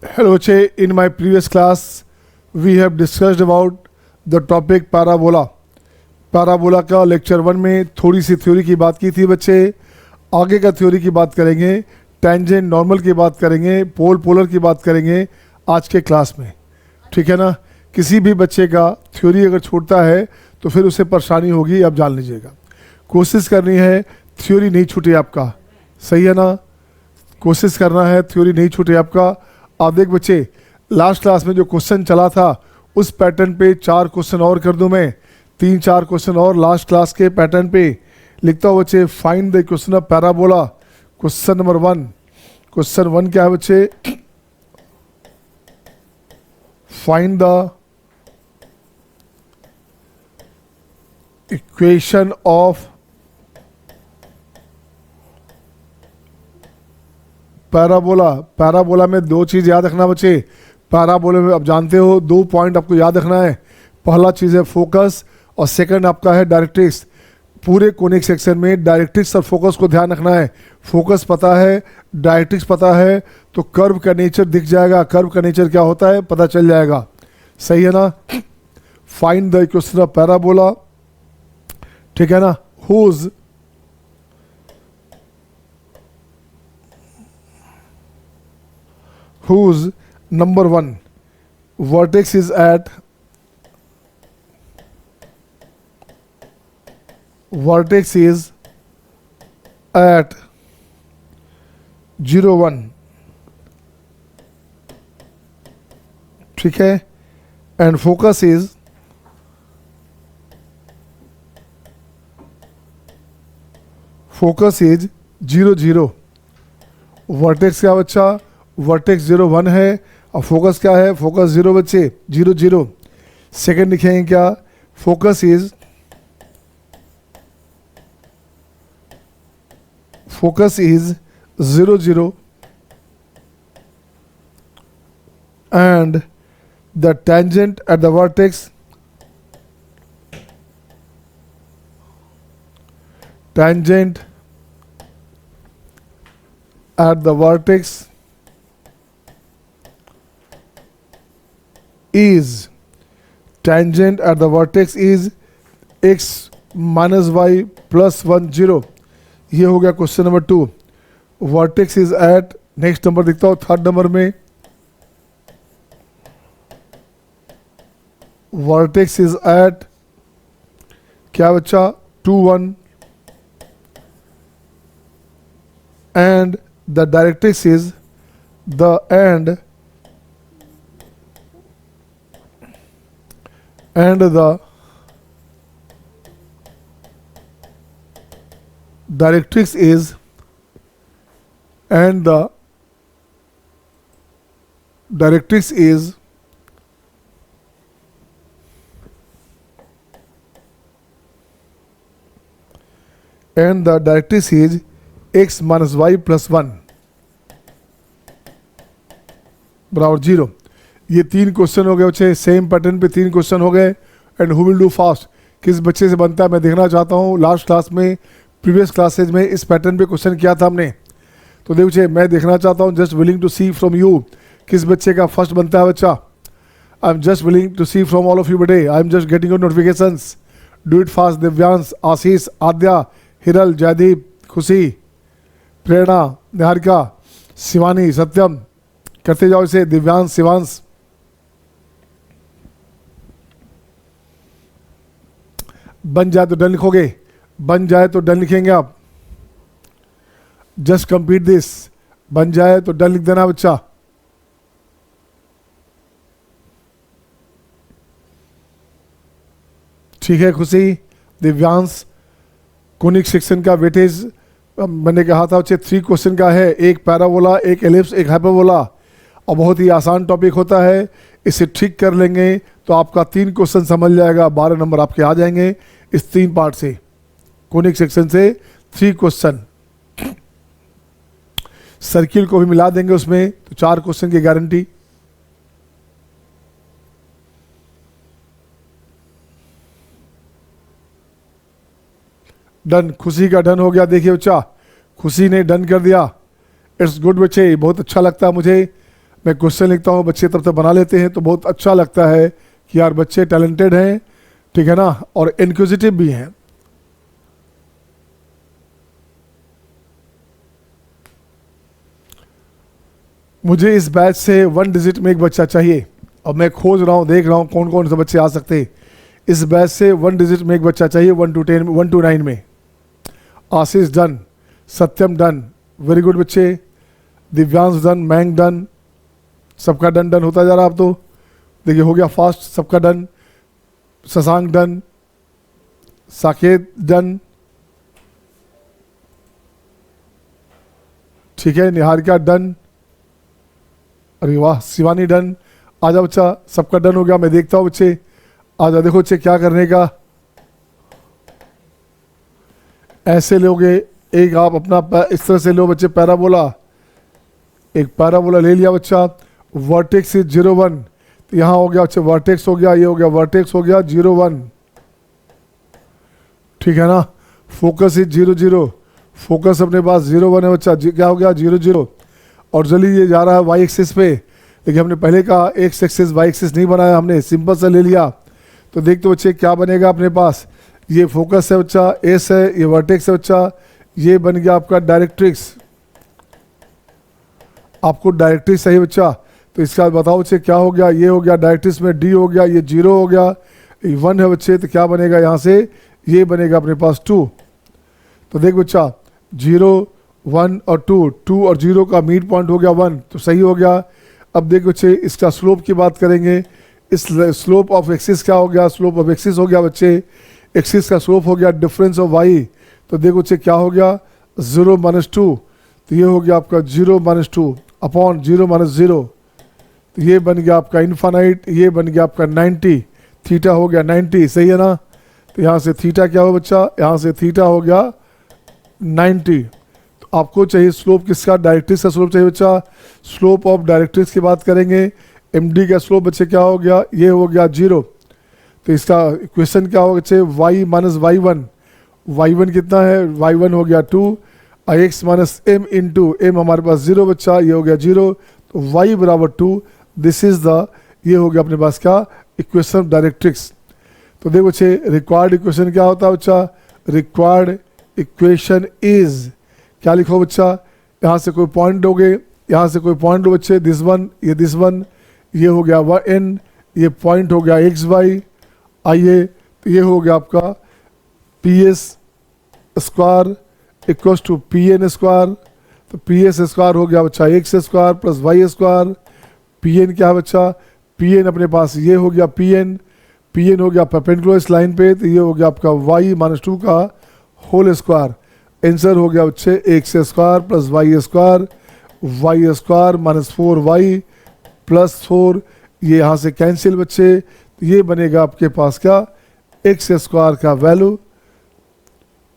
Hello, Che. In my previous class, we have discussed about the topic parabola. Parabola का lecture 1 में थोड़ी सी theory की बात की थी बच्चे. आगे का थ्योरी की बात करेंगे, टेंजेंट नॉर्मल की बात करेंगे, पोल पोलर की बात करेंगे आज के क्लास में. ठीक है ना. किसी भी बच्चे का थ्योरी अगर छूटता है तो फिर उसे परेशानी होगी, आप जान लीजिएगा. कोशिश करनी है थ्योरी नहीं छूटे आपका. सही है ना. कोशिश करना है थ्योरी नहीं छूटे आपका. आप देख बच्चे, लास्ट क्लास में जो क्वेश्चन चला था उस पैटर्न पे 4 क्वेश्चन और कर दूं मैं. 3-4 क्वेश्चन और लास्ट क्लास के पैटर्न पे लिखता हूँ बच्चे. Find the equation of parabola. Question number 1. Question 1 क्या है बच्चे? Find the equation of parabola. Parabola में 2 चीज़ याद रखना बच्चे. पैराबोला में आप जानते हो 2 पॉइंट आपको याद रखना है. पहला चीज़ है फोकस और सेकंड आपका है डायरेक्ट्रिक्स. पूरे कोनिक सेक्शन में डायरेक्ट्रिक्स और फोकस को ध्यान रखना है. फोकस पता है, डायरेक्ट्रिक्स पता है तो कर्व का नेचर दिख जाएगा. कर्व का नेचर क्या होता है पता चल जाएगा. सही है ना. Find the equation of parabola. ठीक है ना. whose number 1 vertex is at 0 1. ठीक है. And focus is focus is 0 0. Vertex क्या बच्चा? वर्टेक्स 0 1 है और फोकस क्या है? फोकस 0 बच्चे 0 0. सेकेंड लिखेंगे क्या? Focus is 0 0 and the tangent at the vertex is x minus y plus 1 0. ये हो गया question number 2. Vertex is at, next number दिखता हूँ 3rd नंबर में. वर्टेक्स इज एट क्या बच्चा? 2 1 and the directrix is the and the directrix is and the directrix is and the directrix is x minus y plus 1 बराबर 0. ये 3 question हो गए बच्चे. सेम पैटर्न पे 3 क्वेश्चन हो गए. And who will do fast? किस बच्चे से बनता है मैं देखना चाहता हूँ. लास्ट क्लास में, प्रीवियस क्लासेज में इस पैटर्न पे क्वेश्चन किया था हमने. तो देखो बच्चे, मैं देखना चाहता हूँ. Just willing to see from you किस बच्चे का फर्स्ट बनता है बच्चा. I am just willing to see from all of you बडे. I am just getting your notifications. Do it fast. Divyansh, Ashish, Aadya, Hiral, Jaydeep, Khushi, Prerna, Niharika, Shivani, सत्यम. करते जाओ इसे. दिव्यांश, शिवांश. बन जाए तो डन लिखोगे. बन जाए तो डन लिखेंगे आप. Just complete this. बन जाए तो डन लिख देना बच्चा. ठीक है खुशी, दिव्यांश. कोनिक सेक्शन का वेटेज मैंने कहा था बच्चे 3 क्वेश्चन का है. एक पैराबोला, एक एलिप्स, एक हाइपरबोला. और बहुत ही आसान टॉपिक होता है. इसे ठीक कर लेंगे तो आपका 3 क्वेश्चन समझ जाएगा. 12 नंबर आपके आ जाएंगे इस 3 पार्ट से. कोनिक सेक्शन से 3 क्वेश्चन. सर्किल को भी मिला देंगे उसमें तो 4 क्वेश्चन की गारंटी. डन. खुशी का डन हो गया. देखिए बच्चा, खुशी ने डन कर दिया. इट्स गुड बच्चे, बहुत अच्छा लगता है मुझे. मैं क्वेश्चन लिखता हूँ, बच्चे तब तक बना लेते हैं, तो बहुत अच्छा लगता है कि यार बच्चे टैलेंटेड हैं, ठीक है ना, और इनक्विजिटिव भी हैं। मुझे इस बैच से 1 डिजिट में एक बच्चा चाहिए, और मैं खोज रहा हूँ, देख रहा हूँ कौन कौन से बच्चे आ सकते हैं। इस बैच से 1 डिजिट में एक बच्चा चाहिए, 1 to 9 में। आशीष डन, सत्यम डन, वेरी गुड बच्चे। दिव्यांश डन, मैंग डन, सबका डन डन होता जा रहा। आप तो देखिए हो गया फास्ट, सबका done. Shashank done, Saket done, ठीक है। निहारिका डन, अरे वाह, शिवानी डन। आजा बच्चा, सबका डन हो गया। मैं देखता हूँ बच्चे, आजा। देखो बच्चे क्या करने का, ऐसे लोगे एक, आप अपना इस तरह से लो बच्चे, पैराबोला। एक पैराबोला ले लिया बच्चा, वर्टेक्स इज 0 1, तो यहाँ हो गया बच्चे वर्टेक्स हो गया, ये हो गया वर्टेक्स हो गया 0 1, ठीक है ना। फोकस इज 0 0, फोकस अपने पास 0 1 है बच्चा, क्या हो गया 0 0। और जल्दी ये जा रहा है वाई एक्सिस पे, लेकिन हमने पहले कहा एक्स एक्सिस वाई एक्सिस नहीं बनाया, हमने सिंपल से ले लिया। तो देखते बच्चे क्या बनेगा अपने पास, ये फोकस है बच्चा, एस है, ये वर्टेक्स है बच्चा, ये बन गया आपका डायरेक्ट्रिक्स। आपको डायरेक्ट्रिक्स चाहिए बच्चा, तो इसका बताओ बच्चे क्या हो गया, ये हो गया डायरेक्ट्रिक्स में डी हो गया, ये 0 हो गया, 1 है बच्चे, तो क्या बनेगा यहाँ से, ये बनेगा अपने पास 2। तो देख बच्चा 0 1 और 2, 2 और 0 का मीड पॉइंट हो गया 1, तो सही हो गया। अब देख बच्चे इसका स्लोप की बात करेंगे। इस स्लोप ऑफ एक्सिस क्या हो गया, स्लोप ऑफ एक्सिस हो गया बच्चे, एक्सिस का स्लोप हो गया डिफरेंस ऑफ वाई। तो देखो बच्चे क्या हो गया 0 -2, तो ये हो गया आपका 0 -2 अपॉन 0 -0, तो ये बन गया आपका इन्फानाइट, ये बन गया आपका 90, थीटा हो गया 90, सही है ना। तो यहाँ से थीटा क्या हो बच्चा, यहाँ से थीटा हो गया 90। तो आपको चाहिए स्लोप किसका, डायरेक्ट्रिक्स का स्लोप चाहिए बच्चा। स्लोप ऑफ डायरेक्ट्रिक्स की बात करेंगे। एमडी का स्लोप बच्चे क्या हो गया, ये हो गया 0। तो इसका इक्वेशन क्या होगा बच्चे, y माइनस y1, y1 कितना है, y1 हो गया 2, x minus m into M हमारे पास 0 बच्चा, ये हो गया 0, तो y बराबर 2। दिस इज द, ये हो गया अपने पास क्या, इक्वेशन ऑफ डायरेक्ट्रिक्स। तो देखो बच्चे रिक्वायर्ड इक्वेशन क्या होता है बच्चा, रिक्वायर्ड इक्वेशन इज, क्या लिखो बच्चा, यहाँ से कोई पॉइंट दोगे, यहाँ से कोई पॉइंट लो बच्चे, दिस वन, ये दिस वन, ये हो गया n, ये पॉइंट हो गया एक्स वाई। आइए, तो ये हो गया आपका P S square equals to P N square. तो पी एस स्क्वायर हो गया बच्चा x square plus y square. P N क्या है बच्चा, पी एन अपने पास ये हो गया पी एन हो गया परपेंडिकुलर इस लाइन पे, तो ये हो गया आपका y -2 का होल स्क्वायर। आंसर हो गया बच्चे x square plus y square -4y plus 4, ये यहाँ से कैंसिल बच्चे, तो ये बनेगा आपके पास क्या, एक्स स्क्वायर का वैल्यू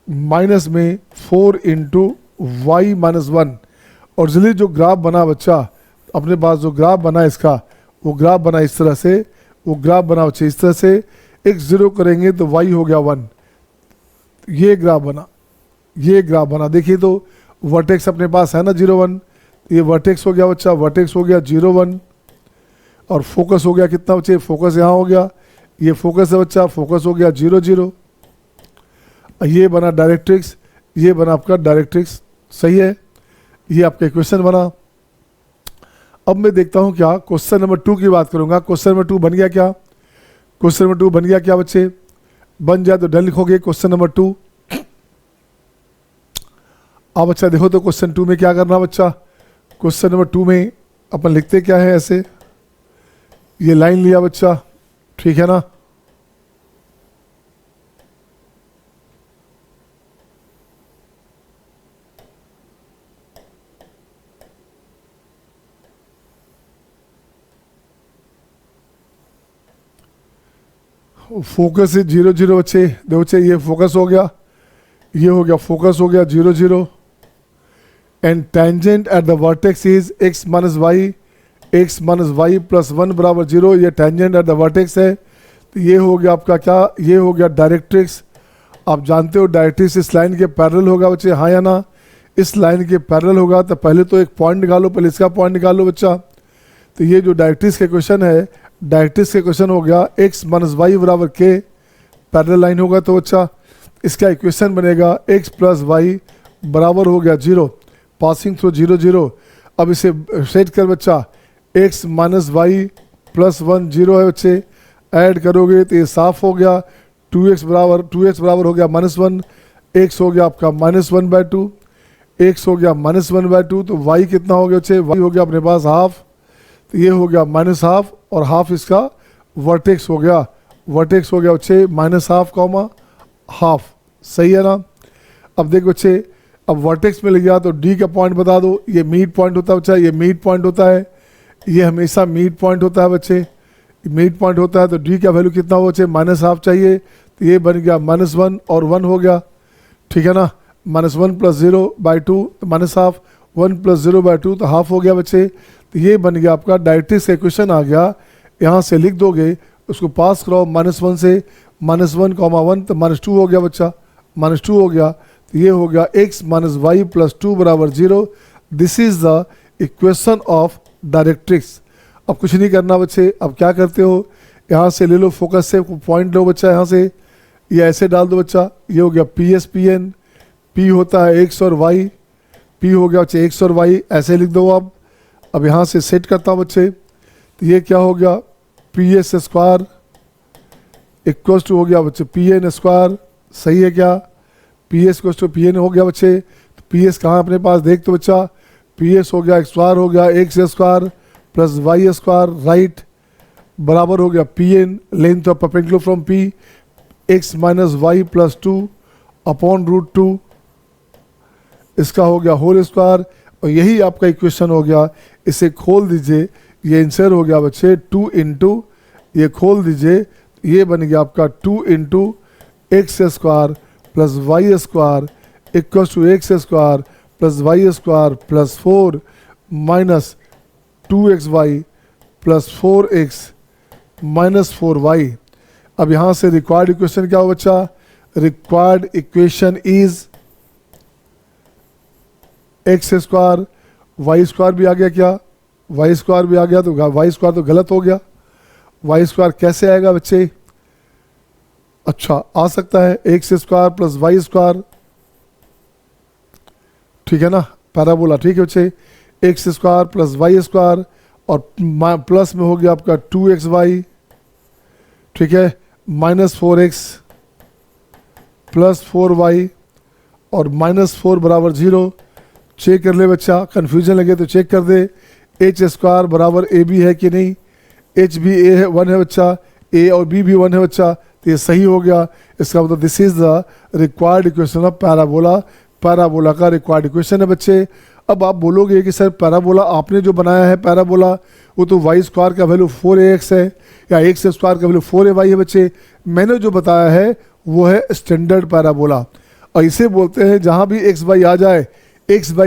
माइनस में 4 इंटू वाई -1। और जल्दी जो ग्राफ बना बच्चा, अपने पास जो ग्राफ बना इसका, वो ग्राफ बना इस तरह से, वो ग्राफ बना बच्चे इस तरह से, x 0 करेंगे तो y हो गया 1, ये ग्राफ बना, ये ग्राफ बना। देखिए तो वर्टेक्स अपने पास है ना 0 1, ये वर्टेक्स हो गया बच्चा, वर्टेक्स हो गया 0 1, और फोकस हो गया कितना बच्चे, फोकस यहाँ हो गया, ये फोकस है बच्चा, फोकस हो गया 0 0, ये बना डायरेक्ट्रिक्स, ये बना आपका डायरेक्ट्रिक्स, सही है। ये आपका इक्वेशन बना। अब मैं देखता हूँ क्या, क्वेश्चन नंबर 2 की बात करूँगा। क्वेश्चन नंबर 2 बन गया क्या, क्वेश्चन नंबर 2 बन गया क्या बच्चे, बन जाए तो डन लिखोगे क्वेश्चन नंबर 2। अब बच्चा देखो तो क्वेश्चन 2 में क्या करना बच्चा, क्वेश्चन नंबर 2 में अपन लिखते क्या है, ऐसे ये लाइन लिया बच्चा, ठीक है ना। फोकस है 0 0 बच्चे, दो बच्चे ये फोकस हो गया, ये हो गया फोकस हो गया 0 0, and tangent at the vertex is x minus y plus 1 बराबर 0, ये टेंजेंट एट द वर्टेक्स है। तो ये हो गया आपका क्या, ये हो गया डायरेक्ट्रिक्स। आप जानते हो डायरेक्ट्रिक्स इस लाइन के पैरेलल होगा बच्चे, हाँ या ना, इस लाइन के पैरेलल होगा। तो पहले तो एक पॉइंट निकालो, पहले इसका पॉइंट निकालो बच्चा, तो ये जो डायरेक्ट्रिक्स के क्वेश्चन है, डायरेक्ट्रिक्स के क्वेश्चन हो गया x माइनस वाई बराबर के, पैरेलल लाइन होगा तो अच्छा इसका इक्वेशन बनेगा x प्लस वाई बराबर हो गया 0, पासिंग थ्रू 0 0। अब इसे सेट कर बच्चा, x माइनस वाई प्लस 1 0 है बच्चे, ऐड करोगे तो ये साफ हो गया, 2x बराबर हो गया -1, x हो गया आपका -1/2, x हो गया -1/2, तो y कितना हो गया बच्चे, y हो गया अपने पास हाफ, तो ये हो गया -1/2 और हाफ इसका वर्टेक्स हो गया, वर्टेक्स हो गया बच्चे -1/2 कॉमा हाफ, सही है ना। अब देखो बच्चे, अब वर्टेक्स में ले गया तो d का पॉइंट बता दो, ये मिड पॉइंट होता है बच्चा, ये मिड पॉइंट होता है, ये हमेशा मिड पॉइंट होता है बच्चे, मिड पॉइंट होता है तो d का वैल्यू कितना हो बच्चे, -1/2 चाहिए, तो ये बन गया -1 और 1 हो गया, ठीक है ना। -1 + 0/2 तो -1/2, 1 + 0/2 तो हाफ हो गया बच्चे। तो ये बन गया आपका डायरेक्ट्रिक्स इक्वेशन आ गया, यहाँ से लिख दोगे, उसको पास कराओ -1 से, -1, -1 तो -2 हो गया बच्चा, -2 हो गया, तो ये हो गया x माइनस वाई प्लस 2 बराबर 0। This is the equation of directrix. अब कुछ नहीं करना बच्चे, अब क्या करते हो, यहाँ से ले लो फोकस से पॉइंट लो बच्चा, यहाँ से ये ऐसे डाल दो बच्चा, ये हो गया P S P N, P होता है x और y, p हो गया बच्चे x और y, ऐसे लिख दो आप। अब यहाँ से सेट करता हूँ बच्चे, तो ये क्या हो गया, P S square equals to हो गया बच्चे पी एन स्क्वायर, सही है क्या, P S equals to P N हो गया बच्चे। तो पी एस कहाँ अपने पास देख तो बच्चा, पी एस हो गया एक्स स्क्वायर हो गया x square plus y square, right, बराबर हो गया P N length of perpendicular from P, x minus y plus 2 upon √2, इसका हो गया होल स्क्वायर, और यही आपका इक्वेशन हो गया। इसे खोल दीजिए, ये आंसर हो गया बच्चे 2 इंटू, ये खोल दीजिए, ये बन गया आपका 2 into x square plus y square equals to x square plus y square plus 4 minus 2xy plus 4x minus 4y। अब यहाँ से रिक्वायर्ड इक्वेशन क्या हो बच्चा, required equation is x square, y square भी आ गया क्या, वाई स्क्वायर भी आ गया, तो वाई स्क्वायर तो गलत हो गया, वाई स्क्वायर कैसे आएगा बच्चे, अच्छा आ सकता है x square plus y square, ठीक है ना, पैराबोला, ठीक है बच्चे, x square plus y square और प्लस में हो गया आपका 2xy, ठीक है, -4x प्लस 4y और -4 बराबर 0। चेक कर ले बच्चा, कन्फ्यूजन लगे तो चेक कर दे, एच स्क्वायर बराबर ए बी है कि नहीं, एच भी ए है 1 है बच्चा, ए और बी भी 1 है बच्चा, तो ये सही हो गया। इसका मतलब this is the required equation of parabola, parabola का रिक्वायर्ड इक्वेशन है बच्चे। अब आप बोलोगे कि सर पैराबोला आपने जो बनाया है पैराबोला, वो तो वाई स्क्वायर का वैल्यू 4ax है या एक्स स्क्वायर का वैल्यू 4ay है बच्चे, मैंने जो बताया है वो है स्टैंडर्ड पैराबोला, और इसे बोलते हैं जहाँ भी एक्स बाई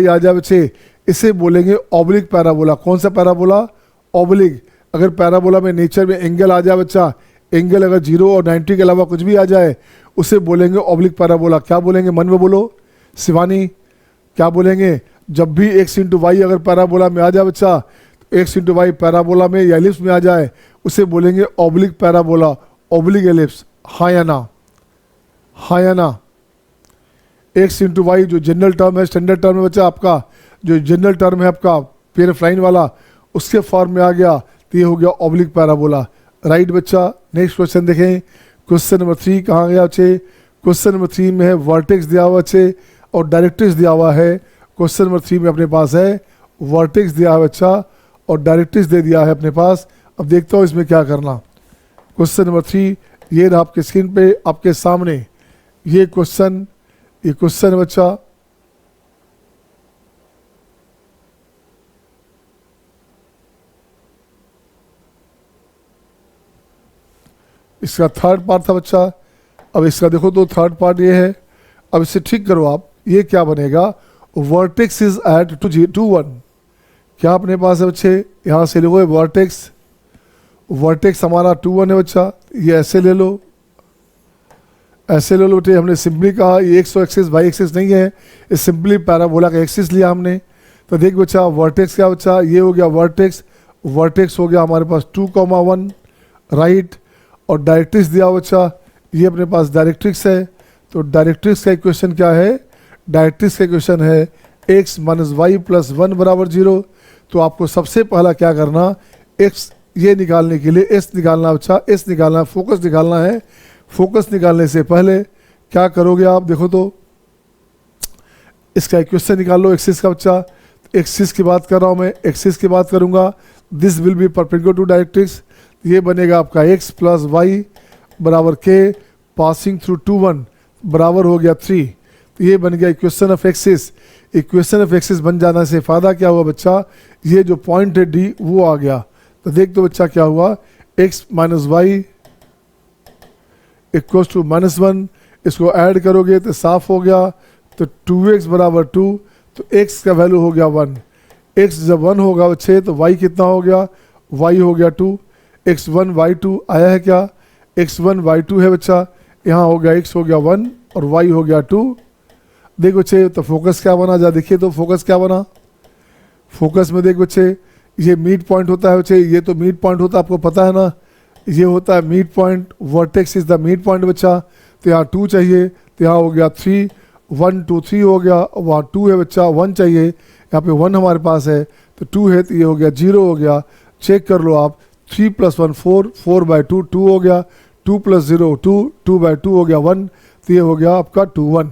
आ जाए बच्चे, इसे बोलेंगे ऑब्लिक पैराबोला। कौन सा पैराबोला, ऑब्लिक। अगर पैराबोला में नेचर में एंगल आ जाए बच्चा, एंगल अगर 0 और 90 के अलावा कुछ भी आ जाए, उसे बोलेंगे ऑब्लिक पैराबोला। क्या बोलेंगे, मन में बोलो शिवानी, क्या बोलेंगे, जब भी x इंटू वाई अगर पैराबोला में आ जाए बच्चा, तो x इंटू वाई पैराबोला में या एलिप्स में आ जाए, उसे बोलेंगे ऑब्लिक पैराबोला, ऑब्लिक एलिप्स, हाँ या ना, हाँ या ना। x इंटू वाई जो जनरल टर्म है, स्टैंडर्ड टर्म है बच्चा आपका, जो जनरल टर्म है आपका पेयर लाइन वाला, उसके फॉर्म में आ गया, तो ये हो गया ऑब्लिक पैराबोला, राइट बच्चा। नेक्स्ट क्वेश्चन देखें, क्वेश्चन नंबर 3 कहाँ गया बच्चे, क्वेश्चन नंबर 3 में है वर्टेक्स दिया हुआ बच्चे और डायरेक्ट्रिक्स दिया हुआ है। क्वेश्चन नंबर 3 में अपने पास है वर्टेक्स दिया है बच्चा और डायरेक्ट्रिक्स दे दिया है अपने पास। अब देखता हूँ इसमें क्या करना। क्वेश्चन नंबर 3 ये रहा आपके स्क्रीन पे आपके सामने, ये क्वेश्चन है बच्चा, इसका थर्ड पार्ट था बच्चा। अब इसका देखो तो थर्ड पार्ट ये है, अब इसे ठीक करो आप, ये क्या बनेगा, वर्टेक्स इज एट 2 1, क्या अपने पास है बच्चे, यहाँ से लिखो वर्टेक्स, वर्टेक्स हमारा 2 1 है बच्चा, ये ऐसे ले लो, ऐसे ले लो बेटे, हमने सिंपली कहा ये एक्स एक्सिस वाई एक्सिस नहीं है, ये सिंपली पैराबोला का एक्सिस लिया हमने। तो देख बच्चा वर्टेक्स क्या बच्चा, ये हो गया वर्टेक्स वर्टेक्स हो गया हमारे पास 2,1 राइट, और डायरेक्ट्रिक्स दिया बच्चा, ये अपने पास डायरेक्ट्रिक्स है। तो डायरेक्ट्रिक्स का इक्वेशन क्या है? डायरेक्ट्रिक्स का इक्वेशन है x माइनस वाई प्लस 1 बराबर 0। तो आपको सबसे पहला क्या करना, x ये निकालने के लिए s निकालना बच्चा, s निकालना, फोकस निकालना है। फोकस निकालने से पहले क्या करोगे आप, देखो तो इसका इक्वेशन निकाल लो एक्सिस का बच्चा। एक्सिस की बात कर रहा हूँ मैं, एक्सिस की बात करूँगा, this will be perpendicular to directrix. ये बनेगा आपका x प्लस वाई बराबर k पासिंग थ्रू 2,1 बराबर हो गया 3। तो ये बन गया equation of axis. Equation of axis बन जाने से फ़ायदा क्या हुआ बच्चा, ये जो पॉइंट है d वो आ गया। तो देख तो बच्चा क्या हुआ, x minus y equals to -1, इसको ऐड करोगे तो साफ हो गया। तो 2x बराबर 2, तो x का वैल्यू हो गया 1। x जब 1 होगा बच्चे तो y कितना हो गया, y हो गया 2। x1 y2 आया है क्या, x1 y2 है बच्चा, यहाँ हो गया x हो गया 1 और y हो गया 2। देख बच्चे तो फोकस क्या बना, जा देखिए तो फोकस क्या बना। फोकस में देख बच्चे ये मिड पॉइंट होता है बच्चे, ये तो मिड पॉइंट होता है आपको पता है ना, ये होता है mid point, vertex is the mid point बच्चा। तो यहाँ 2 चाहिए, तो यहाँ हो गया 3, 1 2 3 हो गया, वहाँ 2 है बच्चा, 1 चाहिए, यहाँ पे 1 हमारे पास है, तो 2 है तो ये हो गया 0 हो गया। चेक कर लो आप, 3 + 1 4, 4/2 2 हो गया, 2 + 0 2, 2/2 हो गया 1, तो ये हो गया आपका 2 1।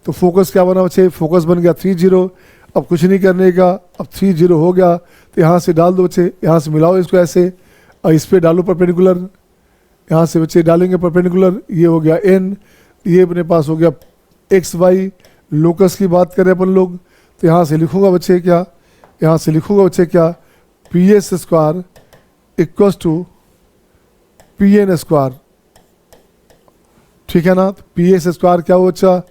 तो फोकस क्या बना बच्चे, फोकस बन गया 3 0। अब कुछ नहीं करने का, अब 3 0 हो गया, तो यहाँ से डाल दो बच्चे, यहाँ से मिलाओ इसको ऐसे, और इस पर डालो परपेंडिकुलर, यहाँ से बच्चे डालेंगे परपेंडिकुलर, ये हो गया n, ये अपने पास हो गया एक्स वाई। लोकस की बात करें अपन लोग, तो यहाँ से लिखूंगा बच्चे क्या, यहाँ से लिखूंगा बच्चे क्या, PS² इक्वल्स टू PN²। ठीक है ना, तो PS² क्या हो बच्चा,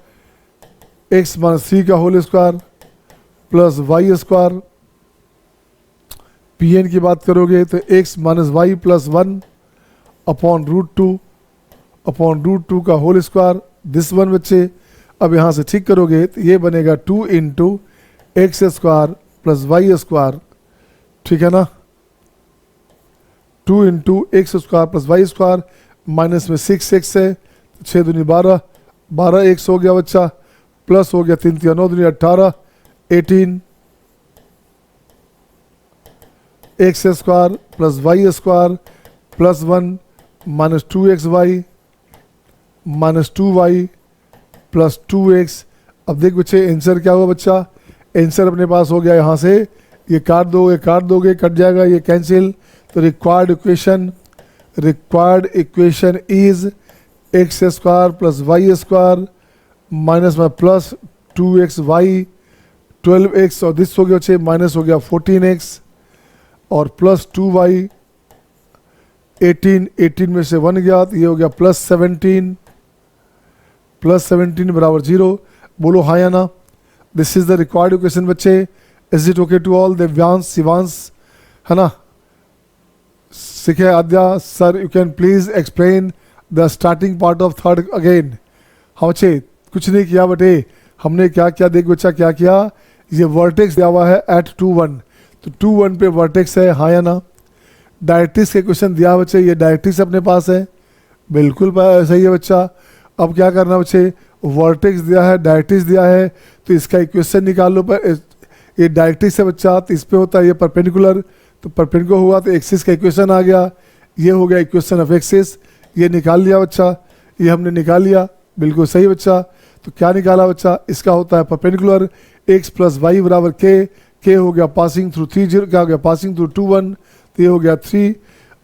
x माइनस 3 का whole square plus y²। PN की बात करोगे तो x minus y plus 1 upon √2 का होल स्क्वायर, दिस वन बच्चे। अब यहाँ से ठीक करोगे तो ये बनेगा 2 × x² प्लस y²। ठीक है ना, 2 × x² प्लस y², माइनस में 6x है, 6 दूनी 12, 12x हो गया बच्चा, प्लस हो गया 3 × 9 दूनी 18, 18 x² plus y² plus 1 minus 2xy minus 2y plus 2x। अब देख बच्चे आंसर क्या हुआ बच्चा, आंसर अपने पास हो गया, यहाँ से ये काट दोगे कट जाएगा, ये कैंसिल। तो required equation is x² plus y² minus में प्लस 2xy 12x, और दिस हो गया बच्चे माइनस हो गया 14x और प्लस 2y 18 में से 1 गया, तो ये हो गया प्लस 17 बराबर 0। बोलो हाँ या ना। This is the required equation बच्चे। Is it okay to all? Devyansh, Shivansh, है ना, सीखे Aadya sir, you can please explain the starting part of third again. हाँ बच्चे कुछ नहीं किया बटे, हमने क्या किया, देख बच्चा क्या किया, ये वर्टेक्स दिया हुआ है एट 2 1, तो 2 1 पे वर्टेक्स है, हाँ या ना। डायरेक्ट्रिक्स के क्वेश्चन दिया बच्चे, ये डायरेक्ट्रिक्स अपने पास है, बिल्कुल सही है बच्चा। अब क्या करना बच्चे, वर्टेक्स दिया है, डायरेक्ट्रिक्स दिया है, तो इसका इक्वेशन निकाल लो। पर ये डायरेक्ट्रिक्स है बच्चा, तो इस पे होता है ये परपेंडिकुलर, तो परपेंडिकुलर हुआ तो एक्सिस का इक्वेशन आ गया, ये हो गया इक्वेशन ऑफ एक्सिस, ये निकाल लिया बच्चा, ये हमने निकाल लिया, बिल्कुल सही बच्चा। तो क्या निकाला बच्चा, इसका होता है परपेंडिकुलर x प्लस वाई बराबर k हो गया पासिंग थ्रू 3 0, क्या हो गया पासिंग थ्रू 2 1, तो ये हो गया 3।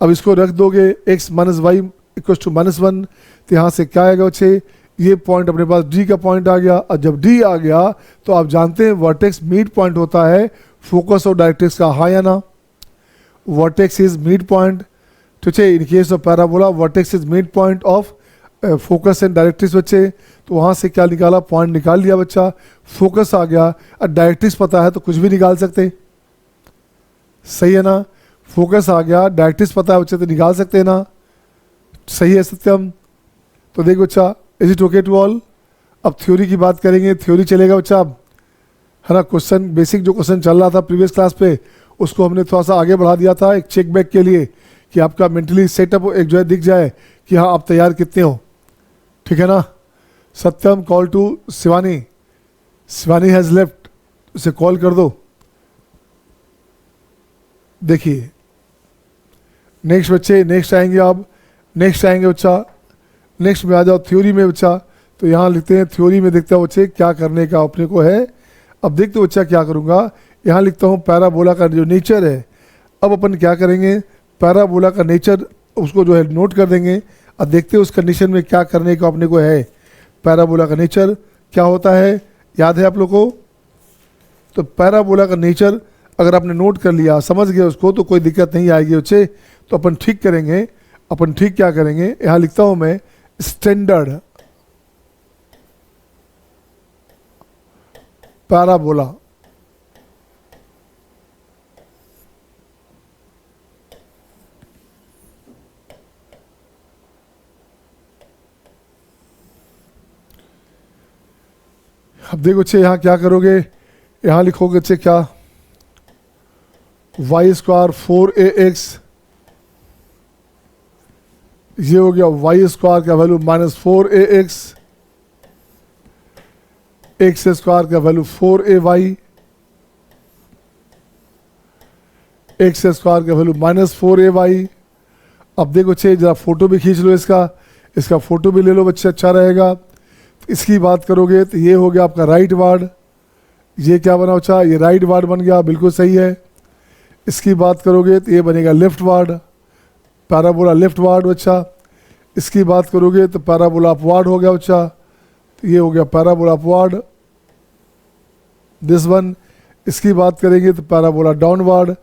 अब इसको रख दोगे x minus y equal to -1, तो यहाँ से क्या आएगा बच्चे, ये पॉइंट अपने पास d का पॉइंट आ गया, और जब d आ गया तो आप जानते हैं वर्टेक्स मिड पॉइंट होता है फोकस और डायरेक्ट्रिक्स का, हाँ या ना। वर्टेक्स इज मिड पॉइंट, ठीक है, in case of parabola vertex is mid point of focus and directrix बच्चे। तो वहाँ से क्या निकाला, पॉइंट निकाल लिया बच्चा, फोकस आ गया, और डायरेक्ट्रिक्स पता है तो कुछ भी निकाल सकते, सही है ना। फोकस आ गया, डायरेक्ट्रिक्स पता है बच्चे तो निकाल सकते हैं ना, सही है सत्यम। तो देख बच्चा, is it okay to all? अब थ्योरी की बात करेंगे, थ्योरी चलेगा बच्चा अब, है ना। क्वेश्चन बेसिक जो क्वेश्चन चल रहा था प्रीवियस क्लास पे उसको हमने थोड़ा सा आगे बढ़ा दिया था एक चेक बैक के लिए कि आपका मेंटली सेटअप एक जो है दिख जाए कि हाँ आप तैयार कितने हो, ठीक है ना। Satyam call to Shivani, Shivani has left, उसे कॉल कर दो। देखिए नेक्स्ट बच्चे, नेक्स्ट आएंगे आप, नेक्स्ट आएंगे बच्चा, नेक्स्ट में आ जाओ थ्योरी में बच्चा। तो यहाँ लिखते हैं थ्योरी में, देखते हो बच्चे क्या करने का अपने को है। अब देखते हो बच्चा क्या करूँगा, यहाँ लिखता हूँ पैराबोला का जो नेचर है। अब अपन क्या करेंगे, पैराबोला का नेचर उसको जो है नोट कर देंगे। अब देखते हैं उस कंडीशन में क्या करने का अपने को है। पैराबोला का नेचर क्या होता है, याद है आप लोग को। तो पैराबोला का नेचर अगर आपने नोट कर लिया, समझ गए उसको, तो कोई दिक्कत नहीं आएगी बच्चे। तो अपन ठीक करेंगे, अपन ठीक क्या करेंगे, यहाँ लिखता हूँ मैं स्टैंडर्ड पैराबोला। अब देखो बच्चे यहाँ क्या करोगे, यहाँ लिखोगे बच्चे क्या, वाई स्क्वायर 4ax, ये हो गया वाई स्क्वायर का वैल्यू -4ax, एक्स स्क्वायर का वैल्यू 4ay, एक्स स्क्वायर का वैल्यू -4ay। अब देखो बच्चे जरा फोटो भी खींच लो इसका, इसका फोटो भी ले लो बच्चे, अच्छा रहेगा। इसकी बात करोगे तो ये हो गया आपका राइट वार्ड, ये क्या बना बच्चा, ये राइट वार्ड बन गया, बिल्कुल सही है। इसकी बात करोगे तो ये बनेगा left ward, parabola left ward बच्चा। इसकी बात करोगे तो पैराबोला अपवार्ड हो गया बच्चा, तो ये हो गया पैराबोला अपवार्ड, दिस वन। इसकी बात करेंगे तो पैराबोला डाउनवार्ड,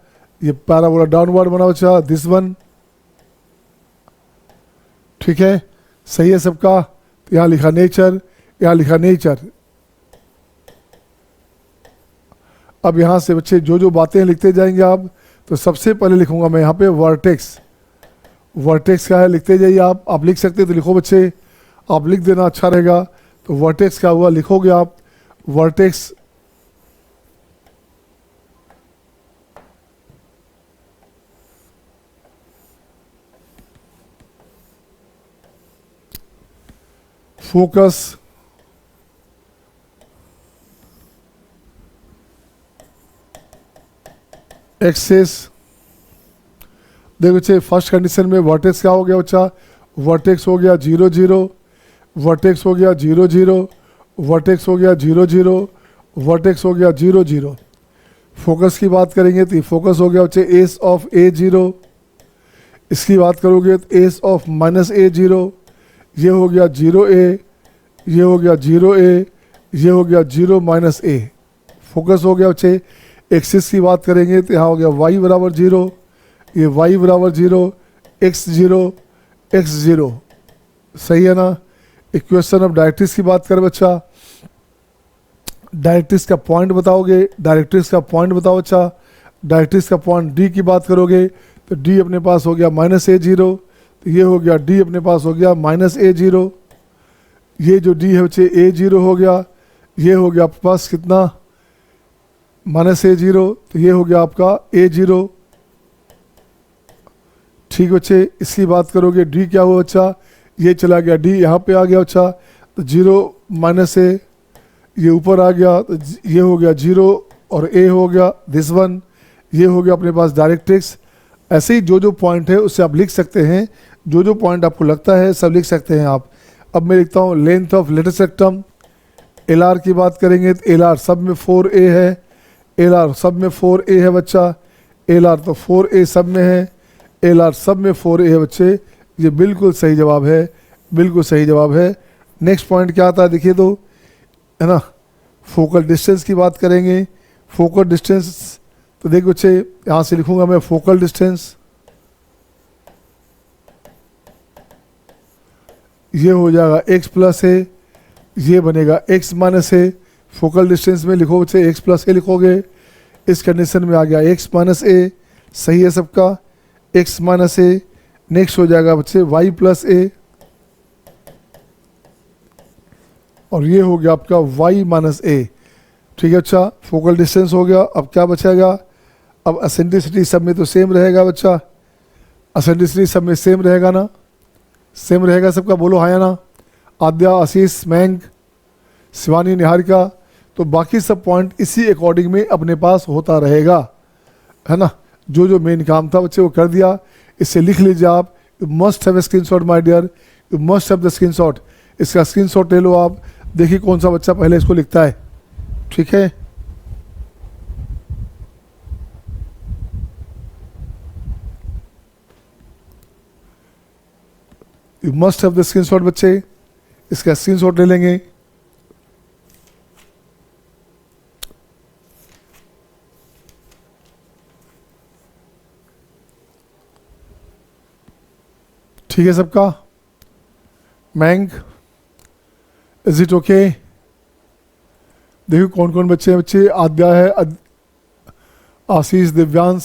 ये पैराबोला डाउनवार्ड बना बच्चा, दिस वन, ठीक है, सही है सबका। तो यहाँ लिखा नेचर, यहाँ लिखा नेचर। अब यहाँ से बच्चे जो जो बातें लिखते जाएंगे आप, तो सबसे पहले लिखूंगा मैं यहाँ पे वर्टेक्स। वर्टेक्स क्या है लिखते जाइए आप लिख सकते तो लिखो बच्चे, आप लिख देना अच्छा रहेगा। तो वर्टेक्स क्या हुआ लिखोगे आप, वर्टेक्स फोकस, एक्सेस। देखो बच्चे फर्स्ट कंडीशन में वर्टेक्स क्या हो गया बच्चा, वर्टेक्स हो गया 0 0, वर्टेक्स हो गया 0 0, वर्टेक्स हो गया 0 0, वर्टेक्स हो गया 0 0। फोकस की बात करेंगे तो फोकस हो गया बच्चे एस ऑफ A0। इसकी बात करोगे तो एस ऑफ -A0, ये हो गया 0A, ये हो गया 0A, ये हो गया 0 -A। फोकस हो गया बच्चे। एक्सिस की बात करेंगे तो यहाँ हो गया y बराबर 0, ये y बराबर 0, x 0, x 0, सही है ना। इक्वेशन ऑफ डायरेक्ट्रिक्स की बात करें बच्चा, डायरेक्ट्रिक्स का पॉइंट बताओगे, डायरेक्ट्रिक्स का पॉइंट बताओ बच्चा। डायरेक्ट्रिक्स का पॉइंट D की बात करोगे तो D अपने पास हो गया -A0, तो ये हो गया D अपने पास हो गया -A0। ये जो D है बच्चे A0 हो गया, ये हो गया आपके पास कितना -A0, तो ये हो गया आपका A0, ठीक बच्चे। इसकी बात करोगे D क्या हुआ बच्चा, ये चला गया D यहाँ पे आ गया बच्चा, तो 0 -A, ये ऊपर आ गया, तो ये हो गया 0 और A हो गया दिस वन, ये हो गया अपने पास डायरेक्ट्रिक्स। ऐसे ही जो जो पॉइंट है उससे आप लिख सकते हैं, जो जो पॉइंट आपको लगता है सब लिख सकते हैं आप। अब मैं लिखता हूँ लेंथ ऑफ लेटर सेक्टम। LR की बात करेंगे तो LR सब में 4A है, LR सब में 4A है बच्चा, LR तो 4A सब में है, LR सब में 4A है बच्चे, ये बिल्कुल सही जवाब है, बिल्कुल सही जवाब है। नेक्स्ट पॉइंट क्या आता है देखिए तो, है ना, फोकल डिस्टेंस की बात करेंगे। फोकल डिस्टेंस तो देखो बच्चे यहाँ से लिखूंगा मैं फोकल डिस्टेंस, ये हो जाएगा x + A, ये बनेगा x - A। फोकल डिस्टेंस में लिखो बच्चे x + A लिखोगे, इस कंडीशन में आ गया x - A, सही है सबका, x - A। नेक्स्ट हो जाएगा बच्चे y + A, और ये हो गया आपका y - A, ठीक है। अच्छा फोकल डिस्टेंस हो गया, अब क्या बचेगा, अब एसेंट्रिसिटी सब में तो सेम रहेगा बच्चा, एसेंट्रिसिटी सब में सेम रहेगा ना, सेम रहेगा सबका, बोलो हाँ या ना। आद्या, आशीष, मयंक, शिवानी, निहारिका, तो बाकी सब पॉइंट इसी अकॉर्डिंग में अपने पास होता रहेगा, है ना। जो जो मेन काम था बच्चे वो कर दिया, इससे लिख लीजिए आप। You must have a screenshot my dear, you must have the screenshot. इसका स्क्रीनशॉट ले लो आप, देखिए कौन सा बच्चा पहले इसको लिखता है, ठीक है। You must have the screenshot बच्चे, इसका स्क्रीनशॉट ले लेंगे। ठीक है सबका। मैंग, इज इट ओके? देखो कौन कौन बच्चे हैं। बच्चे आद्या है, आशीष, दिव्यांश,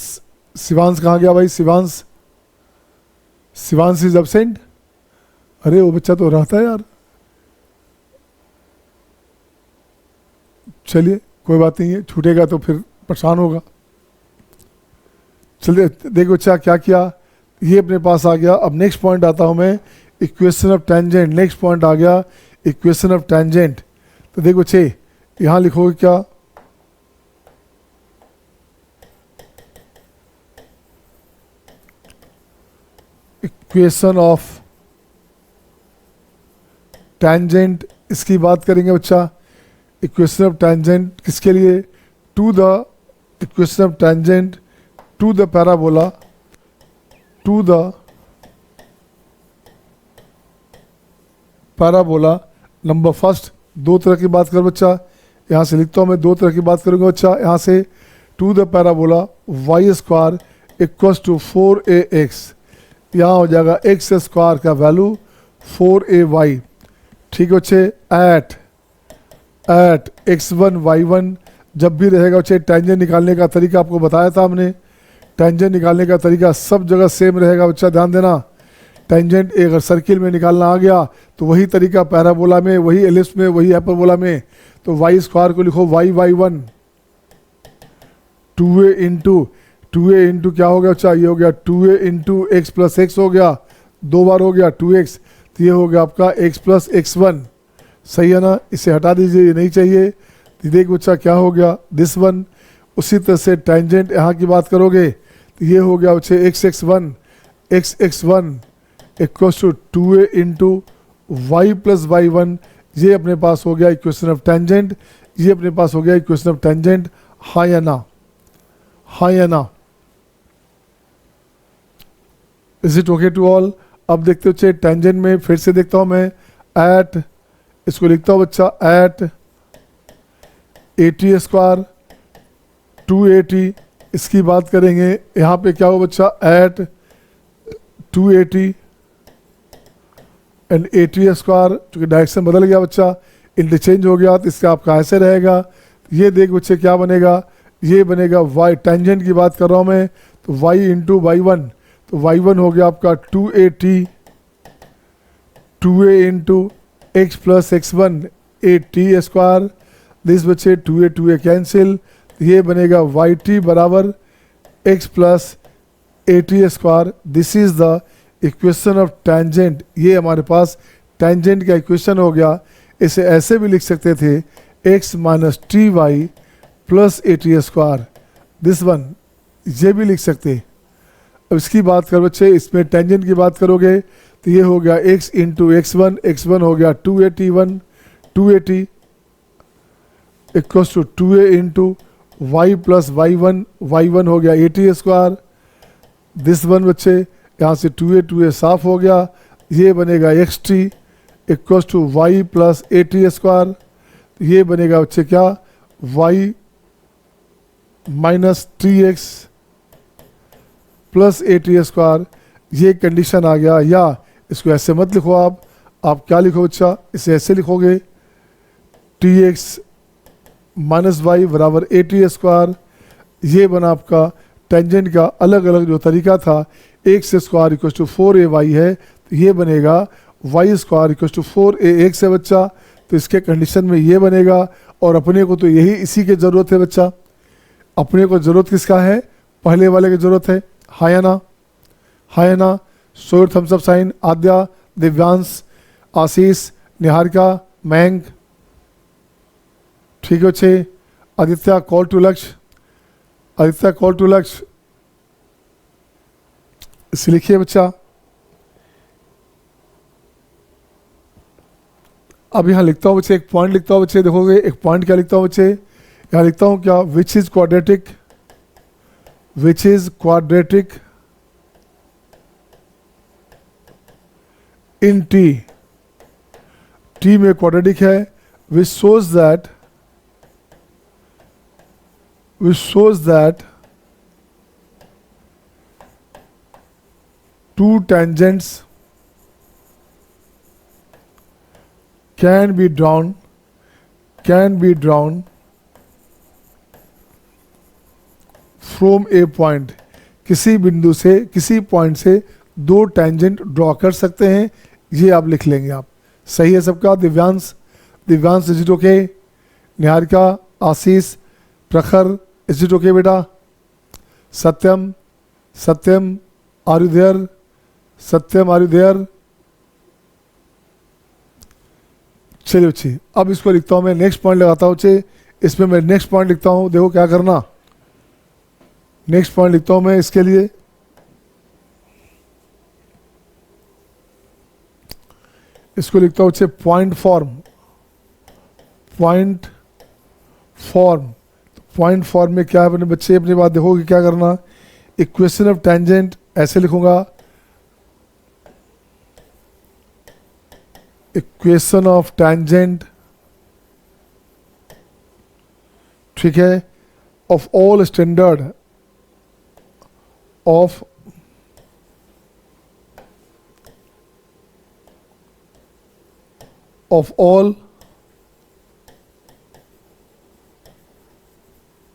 शिवांश कहाँ गया भाई? Shivansh, Shivansh is absent. अरे वो बच्चा तो रहता है यार। चलिए कोई बात नहीं है, छूटेगा तो फिर परेशान होगा। चलिए देखो बच्चा क्या किया, ये अपने पास आ गया। अब नेक्स्ट पॉइंट आता हूं मैं, equation of tangent. Next point आ गया इक्वेशन ऑफ टेंजेंट। तो देखो बच्चे यहां लिखोगे क्या, इक्वेशन ऑफ टेंजेंट, इसकी बात करेंगे बच्चा। इक्वेशन ऑफ टेंजेंट किसके लिए? To the equation of tangent to the parabola, to the parabola number first. दो तरह की बात कर बच्चा, यहाँ से लिखता हूँ मैं, दो तरह की बात करूँगा बच्चा। यहाँ से to the parabola y square equals to 4ax, यहाँ हो जाएगा एक्स स्क्वायर का वैल्यू 4ay। ठीक है बच्चे, एट x1 y1 जब भी रहेगा बच्चे, टेंजेंट निकालने का तरीका आपको बताया था हमने। टेंजेंट निकालने का तरीका सब जगह सेम रहेगा बच्चा, ध्यान देना। टेंजेंट अगर सर्किल में निकालना आ गया तो वही तरीका पैराबोला में, वही एलिप्स में, वही हाइपरबोला में। तो वाई स्क्वायर को लिखो y1 2a इंटू क्या हो गया बच्चा? ये हो गया 2a into x plus x हो गया, दो बार हो गया 2x, तो ये हो गया आपका x प्लस x1। सही है ना, इसे हटा दीजिए, ये नहीं चाहिए। तो देख बच्चा क्या हो गया, दिस वन। उसी तरह से टेंजेंट यहाँ की बात करोगे तो ये हो गया बच्चे x1 equals to 2a into y plus y1। ये अपने पास हो गया इक्वेशन ऑफ टेंजेंट, ये अपने पास हो गया इक्वेशन ऑफ टेंजेंट। हाँ या ना, हाँ या ना? Is it okay to all? अब देखते बच्चे टेंजेंट में फिर से देखता हूं मैं, एट, इसको लिखता हूं बच्चा, एट 80 स्क्वायर 280, इसकी बात करेंगे। यहाँ पे क्या हो बच्चा, एट 280 एंड 80 स्क्वायर, चूँकि डायरेक्शन बदल गया बच्चा, इंटरचेंज हो गया, तो इसका आपका ऐसे रहेगा। ये देख बच्चे क्या बनेगा, ये बनेगा y, टेंजेंट की बात कर रहा हूँ मैं, तो y इंटू y1, तो y1 हो गया आपका 280, 2a into x plus x1 80 square. This बच्चे 2a कैंसिल, ये बनेगा yt बराबर x plus 80 square. This is the equation of tangent. ये हमारे पास टेंजेंट का इक्वेशन हो गया। इसे ऐसे भी लिख सकते थे, x minus T y plus 80 square, this one, ये भी लिख सकते। अब इसकी बात कर बच्चे, इसमें टेंजेंट की बात करोगे तो ये हो गया x इंटू x1 हो गया 280 equals to 2a into y plus y1 हो गया 80 स्क्वायर। दिस वन बच्चे, यहाँ से 2a साफ हो गया, ये बनेगा xt equals to y plus 80 square. ये बनेगा बच्चे क्या, y minus 3x plus 80 square. ये कंडीशन आ गया। या इसको ऐसे मत लिखो आप क्या लिखो बच्चा, इसे ऐसे लिखोगे, tx माइनस वाई बराबर 80 स्क्वायर। ये बना आपका टेंजेंट का अलग अलग जो तरीका था। X square equal to 4ay है, तो ये बनेगा Y square equal to 4ax है बच्चा। तो इसके कंडीशन में ये बनेगा। और अपने को तो यही इसी की ज़रूरत है बच्चा, अपने को ज़रूरत किसका है, पहले वाले की ज़रूरत है। हाँ या ना? हाँ या ना? Show your thumbs up sign. Aadya, Divyansh, Ashish, Niharika, Mayank. ठीक है बच्चे। आदित्य कॉल टू लक्ष्य। आदित्य कॉल टू लक्ष्य। इसे लिखिए बच्चा। अब यहाँ लिखता हूँ बच्चे, एक पॉइंट लिखता हूँ बच्चे, देखोगे एक पॉइंट क्या लिखता हूँ बच्चे, यहाँ लिखता हूँ क्या, which is quadratic, which is quadratic in T, T में क्वाड्रेटिक है, विच shows that to tangents can be drawn from a point, किसी बिंदु से, किसी पॉइंट से दो टेंजेंट ड्रॉ कर सकते हैं। ये आप लिख लेंगे आप। सही है सबका? Divyansh, Divyansh is it okay? Niharika, Ashish, Prakhar is it okay बेटा? Satyam, Satyam are you there? Satyam are you there? चलिए बच्चे, अब इसको लिखता हूँ मैं, नेक्स्ट पॉइंट लगाता हूँ बच्चे। इसमें मैं नेक्स्ट पॉइंट लिखता हूँ, देखो क्या करना। नेक्स्ट पॉइंट लिखता हूँ मैं इसके लिए, इसको लिखता हूँ बच्चे point form. Point form, point form में क्या है अपने बच्चे, अपनी बात देखोगे क्या करना। इक्वेशन ऑफ टेंजेंट ऐसे लिखूंगा, इक्वेशन ऑफ टेंजेंट, ठीक है, of all standard of all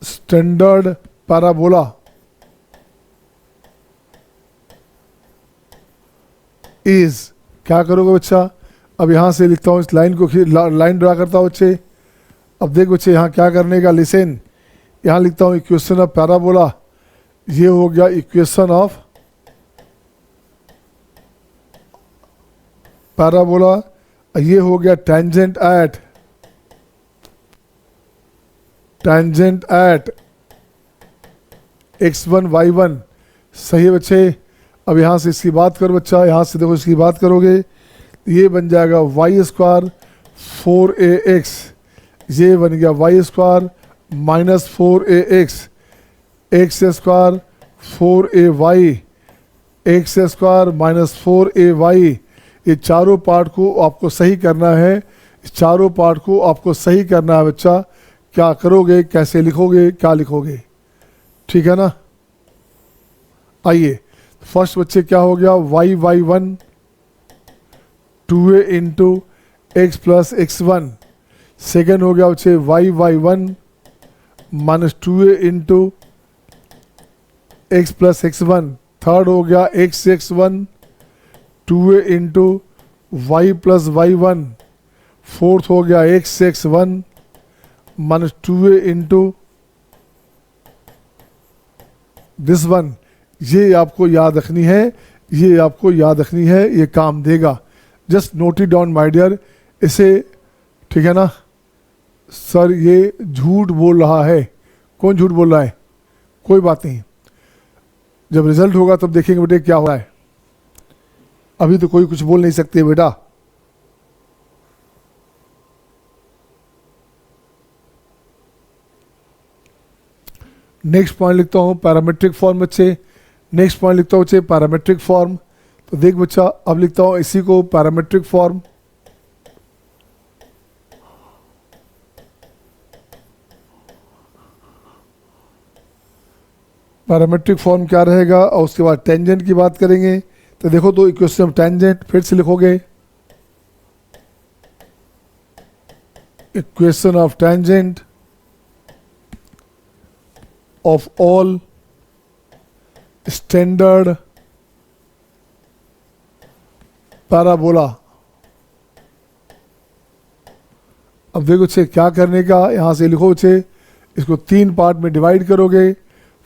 standard parabola is, क्या करोगे बच्चा, अब यहाँ से लिखता हूँ इस लाइन को, लाइन ड्रा करता हूँ बच्चे। अब देख बच्चे यहाँ क्या करने का, लिसन, यहाँ लिखता हूँ इक्वेशन ऑफ पैराबोला, ये हो गया इक्वेशन ऑफ पैराबोला, ये हो गया टेंजेंट एट x1 y1। सही है बच्चे? अब यहाँ से इसकी बात करो बच्चा, यहाँ से देखो इसकी बात करोगे, ये बन जाएगा वाई स्क्वायर 4ax, ये बन गया y square minus 4ax, x square 4ay, x square minus 4ay। ये चारों पार्ट को आपको सही करना है, इस चारों पार्ट को आपको सही करना है बच्चा। क्या करोगे, कैसे लिखोगे, क्या लिखोगे? ठीक है ना? आइए फर्स्ट बच्चे क्या हो गया, y1 2a into x plus x1। Second हो गया बच्चे y1 minus 2a into x plus x1। Third हो गया x1 2a into y plus y1। Fourth हो गया x1 minus 2a into this one. ये आपको याद रखनी है, ये आपको याद रखनी है, ये काम देगा। Just note it down my dear, इसे, ठीक है ना। सर ये झूठ बोल रहा है, कौन झूठ बोल रहा है? कोई बात नहीं, जब रिजल्ट होगा तब देखेंगे बेटे क्या हो रहा है। अभी तो कोई कुछ बोल नहीं सकते बेटा। नेक्स्ट पॉइंट लिखता हूँ पैरामेट्रिक फॉर्म बच्चे। नेक्स्ट पॉइंट लिखता हूँ बच्चे पैरामेट्रिक फॉर्म। तो देख बच्चा, अब लिखता हूँ इसी को पैरामेट्रिक फॉर्म। पैरामेट्रिक फॉर्म क्या रहेगा, और उसके बाद टेंजेंट की बात करेंगे। तो देखो तो इक्वेशन ऑफ टेंजेंट फिर से लिखोगे, equation of tangent of all standard parabola। अब देखो बच्चे क्या करने का, यहां से लिखो बच्चे, इसको तीन पार्ट में डिवाइड करोगे।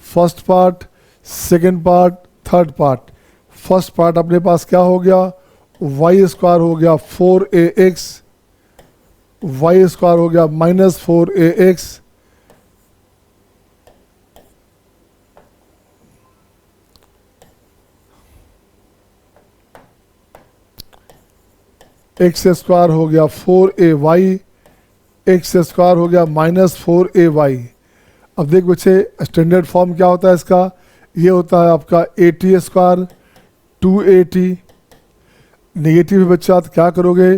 First part, second part, third part. First part अपने पास क्या हो गया, वाई स्क्वायर हो गया 4ax, वाई स्क्वायर हो गया -4ax, एक्स स्क्वायर हो गया 4ay, एक्स स्क्वायर हो गया -4ay। अब देख बच्चे स्टैंडर्ड फॉर्म क्या होता है इसका, ये होता है आपका at स्क्वायर 2at। नेगेटिव में बच्चा तो क्या करोगे,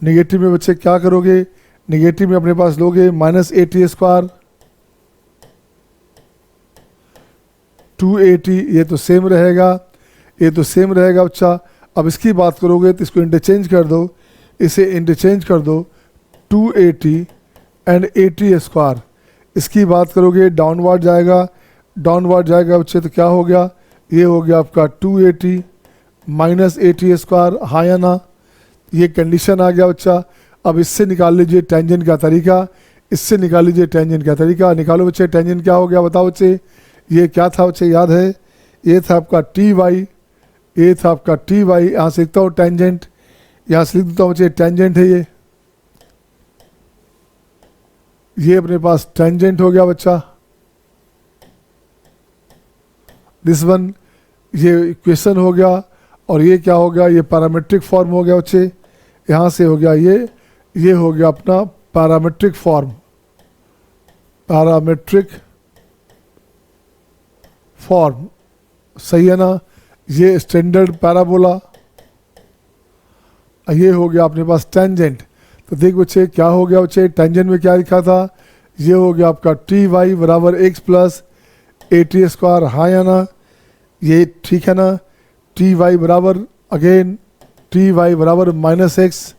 नेगेटिव में बच्चे क्या करोगे, नेगेटिव में अपने पास लोगे -at स्क्वायर 2at, ये तो सेम रहेगा, ये तो सेम रहेगा बच्चा। अब इसकी बात करोगे तो इसको इंटरचेंज कर दो, इसे इंटरचेंज कर दो 2at एंड at स्क्वायर। इसकी बात करोगे डाउनवर्ड जाएगा, डाउनवर्ड जाएगा बच्चे तो क्या हो गया, ये हो गया आपका 2at -at स्क्वायर, हाँ या ना, ये कंडीशन आ गया बच्चा। अब इससे निकाल लीजिए टेंजेंट का तरीका, इससे निकाल लीजिए टेंजेंट का तरीका। निकालो बच्चे, टेंजेंट क्या हो गया बताओ बच्चे, ये क्या था बच्चे याद है, ये था आपका ty, ये था आपका ty। यहाँ से लिखता हूँ टेंजेंट, यहाँ से लिख देता हूँ बच्चे टेंजेंट है ये अपने पास टेंजेंट हो गया बच्चा, दिस वन, ये इक्वेशन हो गया। और ये क्या हो गया, ये पैरामेट्रिक फॉर्म हो गया बच्चे, यहाँ से हो गया ये हो गया अपना पैरामेट्रिक फॉर्म, पैरामेट्रिक फॉर्म, सही है ना। ये स्टैंडर्ड पैराबोला, ये हो गया अपने पास टेंजेंट। तो देख बच्चे क्या हो गया बच्चे, टेंजेंट में क्या लिखा था, ये हो गया आपका ty बराबर x प्लस at स्क्वायर, हाँ या ना, ये ठीक है ना। ty बराबर अगेन ty बराबर -x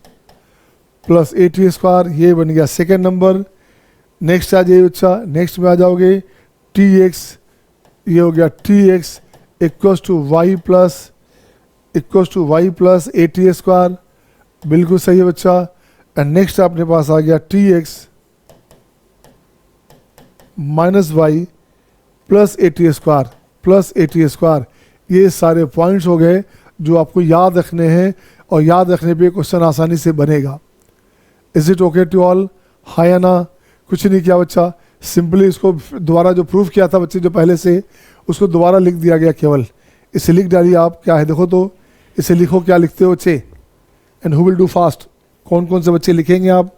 प्लस at स्क्वायर, ये बन गया सेकेंड नंबर। नेक्स्ट आ जाइए बच्चा, नेक्स्ट में आ जाओगे tx, ये हो गया tx equals to y plus at square, बिल्कुल सही है बच्चा। एंड नेक्स्ट अपने पास आ गया tx -y plus at square. ये सारे पॉइंट्स हो गए जो आपको याद रखने हैं, और याद रखने पे क्वेश्चन आसानी से बनेगा। Is it okay to all, हाँ या ना। कुछ नहीं किया बच्चा, सिंपली इसको दोबारा जो प्रूफ किया था बच्चे जो पहले से, उसको दोबारा लिख दिया गया केवल। इसे लिख डालिए आप, क्या है देखो तो, इसे लिखो, क्या लिखते हो बच्चे, and who will do fast, कौन कौन से बच्चे लिखेंगे आप।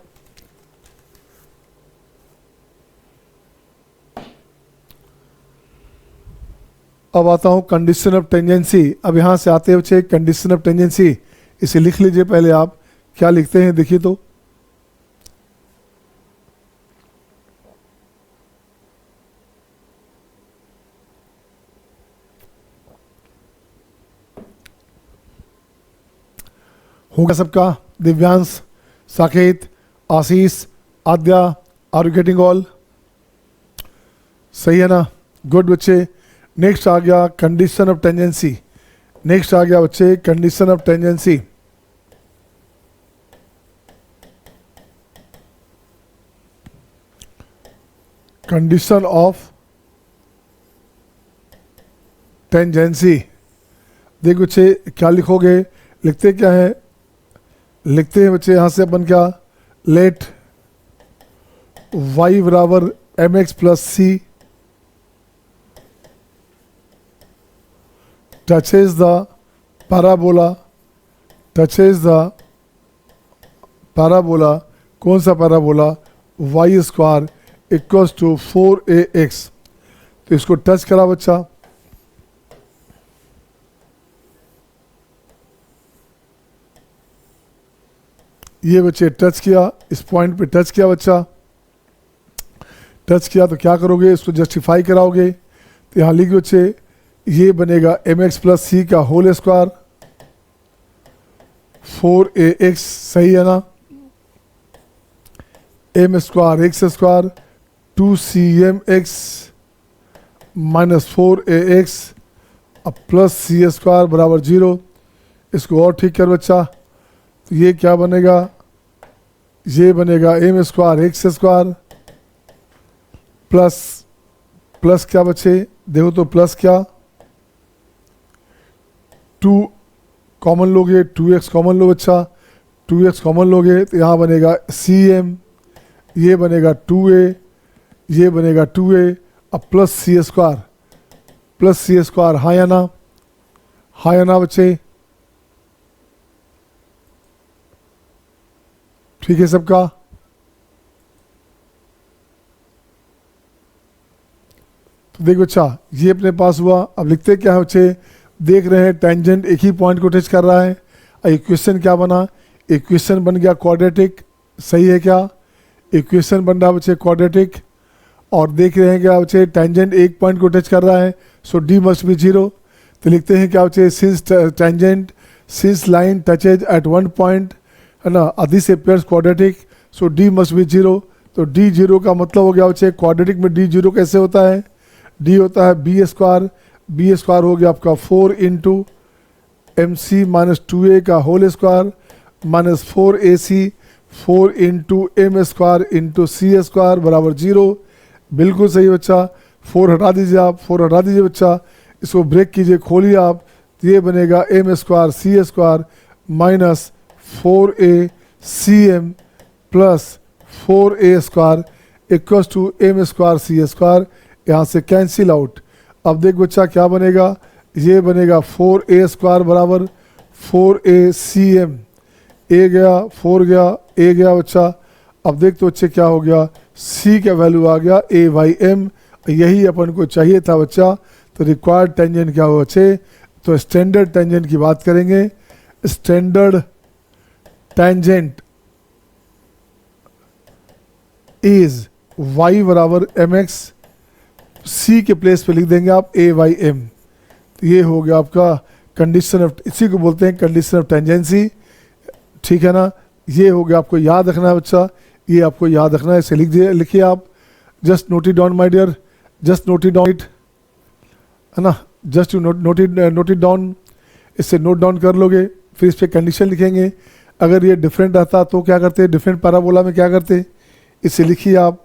अब आता हूँ कंडीशन ऑफ टेंजेंसी। अब यहाँ से आते हैं बच्चे कंडीशन ऑफ टेंजेंसी, इसे लिख लीजिए पहले आप, क्या लिखते हैं देखिए तो। होगा सबका, दिव्यांश, साकेत, आशीष, आद्या, आर यू गेटिंग ऑल, सही है ना, गुड बच्चे। नेक्स्ट आ गया कंडीशन ऑफ टेंजेंसी, नेक्स्ट आ गया बच्चे condition of tangency. Condition of tangency, देख बच्चे क्या लिखोगे, लिखते क्या है, लिखते हैं बच्चे यहाँ से अपन क्या, लेट y बराबर mx plus c touches the parabola, touches the parabola, कौन सा parabola, y square equals to 4ax। तो इसको टच करा बच्चा, ये बच्चे टच किया, इस पॉइंट पे टच किया बच्चा, टच किया तो क्या करोगे, इसको जस्टिफाई कराओगे। तो यहाँ लिख बच्चे, ये बनेगा mx प्लस सी का होल स्क्वायर 4ax, सही है ना, m square x square 2cmx minus 4ax अब प्लस सी स्क्वायर बराबर 0। इसको और ठीक कर बच्चा, तो ये क्या बनेगा, ये बनेगा m square x square plus plus क्या बचे, देखो तो प्लस क्या, 2 कॉमन लोगे, 2x कॉमन लो बच्चा, 2x कॉमन लोगे तो यहाँ बनेगा cm, ये बनेगा 2a, ये बनेगा 2a, अब प्लस सी स्क्वायर, प्लस सी स्क्वायर, हाँ या ना, हाँ या ना बच्चे, ठीक है सबका। तो देखो अच्छा ये अपने पास हुआ। अब लिखते क्या है बच्चे, देख रहे हैं टेंजेंट एक ही पॉइंट को टच कर रहा है। इक्वेशन क्या बना, इक्वेशन बन गया क्वाड्रेटिक, सही है क्या, इक्वेशन बन रहा बच्चे क्वाड्रेटिक। और देख रहे हैं क्या बच्चे, टेंजेंट एक पॉइंट को टच कर रहा है, सो डी मस्ट बी 0। तो लिखते हैं क्या बच्चे, since tangent, since line touches at one point, है ना, this appears quadratic, so D must be 0। तो डी 0 का मतलब हो गया बच्चे, क्वाड्रेटिक में डी 0 कैसे होता है, डी होता है बी स्क्वायर, बी स्क्वायर हो गया आपका 4 into M C minus 2a का whole square minus 4ac, 4 into M square into C square बराबर 0। बिल्कुल सही बच्चा, 4 हटा दीजिए आप, 4 हटा दीजिए बच्चा, इसको ब्रेक कीजिए, खोलिए आप, तो ये बनेगा m square c square minus 4a cm plus 4a square equals to m square c square, यहाँ से कैंसिल आउट। अब देख बच्चा क्या बनेगा, ये बनेगा 4a स्क्वायर बराबर 4a cm, a गया 4 गया a गया बच्चा। अब देख तो बच्चे क्या हो गया, c का वैल्यू आ गया a/m, यही अपन को चाहिए था बच्चा। तो रिक्वायर्ड टेंजेंट क्या हो बच्चे, तो स्टैंडर्ड टेंजेंट की बात करेंगे। स्टैंडर्ड टेंजेंट इज y बराबर mx, c के प्लेस पे लिख देंगे आप a/m। तो ये हो गया आपका कंडीशन ऑफ, इसी को बोलते हैं कंडीशन ऑफ टेंजेंसी, ठीक है ना। ये हो गया, आपको याद रखना है बच्चा, ये आपको याद रखना है, इसे लिखिए आप, just note it down my dear, just note it down it, है ना, just you note it down, इससे नोट डाउन कर लोगे, फिर इस पर कंडीशन लिखेंगे। अगर ये डिफरेंट रहता तो क्या करते, डिफरेंट पैराबोला में क्या करते, इसे लिखिए आप।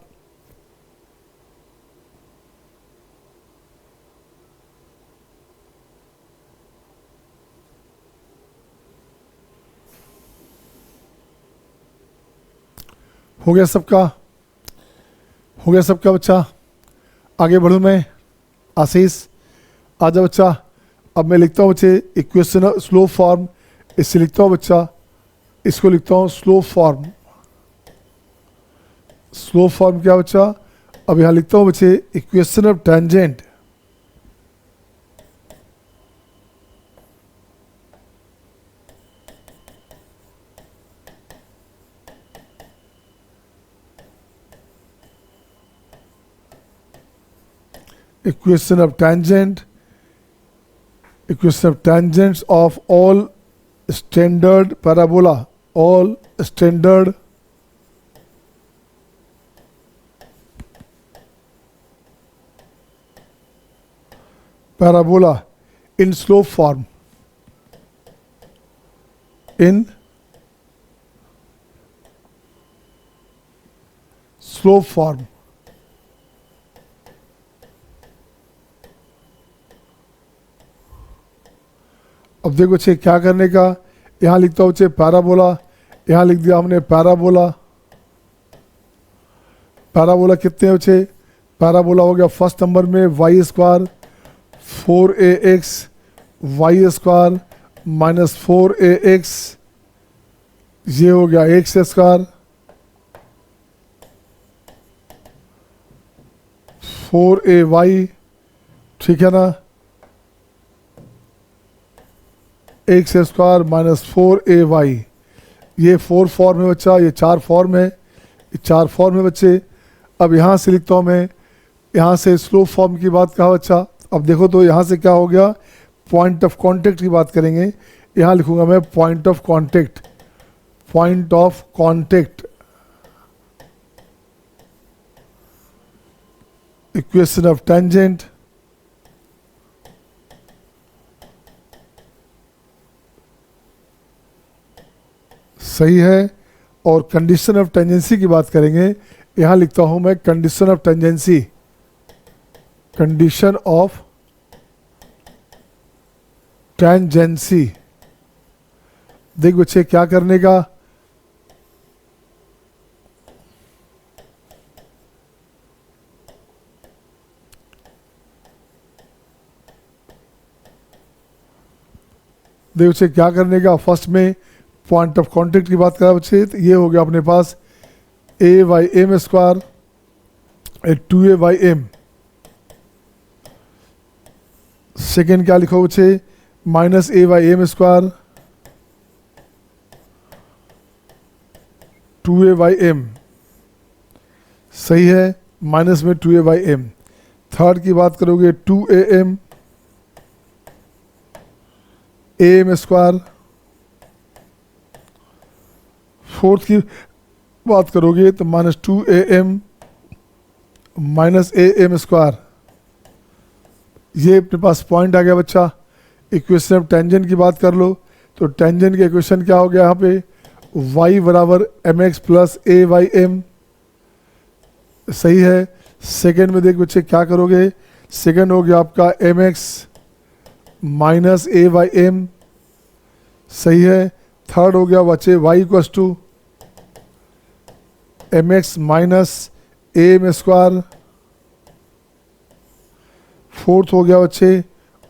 हो गया सबका, हो गया सबका बच्चा, आगे बढ़ूँ मैं, आशीष आजा बच्चा। अब मैं लिखता हूँ बच्चे इक्वेशन स्लो फॉर्म, इससे लिखता हूँ बच्चा, इसको लिखता हूँ स्लो फॉर्म। स्लो फॉर्म क्या बच्चा, अब यहाँ लिखता हूँ बच्चे equation of tangent, equation of tangent, equation of tangents of all standard parabola, all standard parabola in slope form, in slope form। अब देखो बच्चे क्या करने का, यहाँ लिखता हूँ बच्चे पैराबोला, यहाँ लिख दिया हमने पैराबोला। पैराबोला कितने बच्चे, पैराबोला हो गया फर्स्ट नंबर में y square 4ax y square minus 4ax, ये हो गया एक्स स्क्वायर 4ay, ठीक है ना, एक्स स्क्वायर माइनस 4ay, ये 4 फॉर्म है बच्चा, ये 4 फॉर्म है, ये 4 फॉर्म है बच्चे। अब यहाँ से लिखता हूँ मैं, यहाँ से स्लो फॉर्म की बात कहा बच्चा। अब देखो तो यहाँ से क्या हो गया, पॉइंट ऑफ कांटेक्ट की बात करेंगे। यहाँ लिखूंगा मैं point of contact, point of contact, equation of tangent, सही है। और कंडीशन ऑफ टेंजेंसी की बात करेंगे, यहाँ लिखता हूँ मैं condition of tangency, condition of tangency. देख बच्चे क्या करने का, देख बच्चे क्या करने का। फर्स्ट में पॉइंट ऑफ कांटेक्ट की बात करा बच्चे, तो ये हो गया अपने पास a by m square 2a by m. Second क्या लिखो बच्चे, minus a by m square 2a by m. सही है, माइनस में 2a बाई एम। थर्ड की बात करोगे 2am am स्क्वायर। फोर्थ की बात करोगे तो minus 2am minus am square. ये अपने पास पॉइंट आ गया बच्चा। इक्वेशन ऑफ टेंजेंट की बात कर लो तो टेंजेंट के इक्वेशन क्या हो गया यहाँ पे, y बराबर mx plus a by m. सही है। सेकेंड में देख बच्चे क्या करोगे, सेकेंड हो गया आपका mx minus a by m. सही है। थर्ड हो गया बच्चे y equals to mx minus am square. Fourth हो गया बच्चे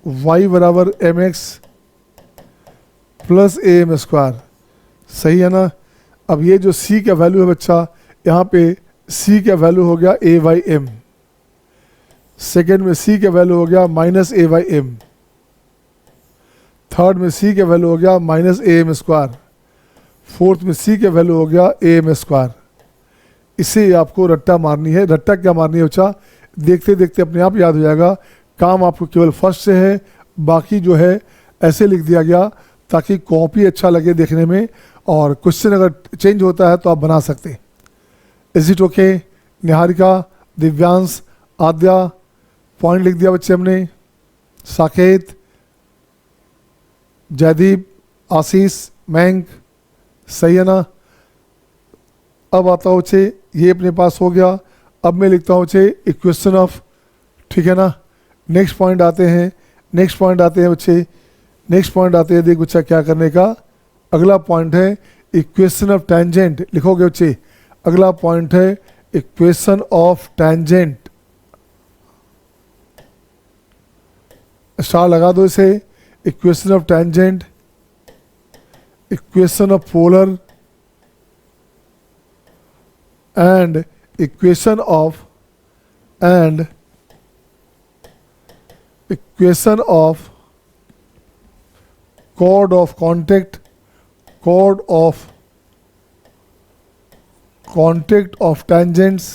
y बराबर mx प्लस am स्क्वायर। सही है ना। अब ये जो c का वैल्यू है बच्चा, यहाँ पे c का वैल्यू हो गया a बाई एम। सेकेंड में c का वैल्यू हो गया minus a by m. Third में c का वैल्यू हो गया माइनस am स्क्वायर। फोर्थ में c का वैल्यू हो गया am स्क्वायर। इसे आपको रट्टा मारनी है। रट्टा क्या मारनी है बच्चा, देखते देखते अपने आप याद हो जाएगा। काम आपको केवल फर्स्ट से है, बाकी जो है ऐसे लिख दिया गया ताकि कॉपी अच्छा लगे देखने में, और क्वेश्चन अगर चेंज होता है तो आप बना सकते। Is it okay. Niharika, Divyansh, Aadya, point लिख दिया बच्चे हमने। साकेत, जयदीप, आशीष, मयंक। सही है ना। अब आता हूँ बच्चे, ये अपने पास हो गया। अब मैं लिखता हूँ बच्चे इक्वेशन ऑफ, ठीक है ना। नेक्स्ट पॉइंट आते हैं, नेक्स्ट पॉइंट आते हैं बच्चे, नेक्स्ट पॉइंट आते हैं। देख बच्चा क्या करने का, अगला पॉइंट है इक्वेशन ऑफ टेंजेंट। लिखोगे बच्चे, अगला पॉइंट है इक्वेशन ऑफ टेंजेंट। स्टार लगा दो इसे। Equation of tangent, equation of polar and equation of chord of contact of tangents।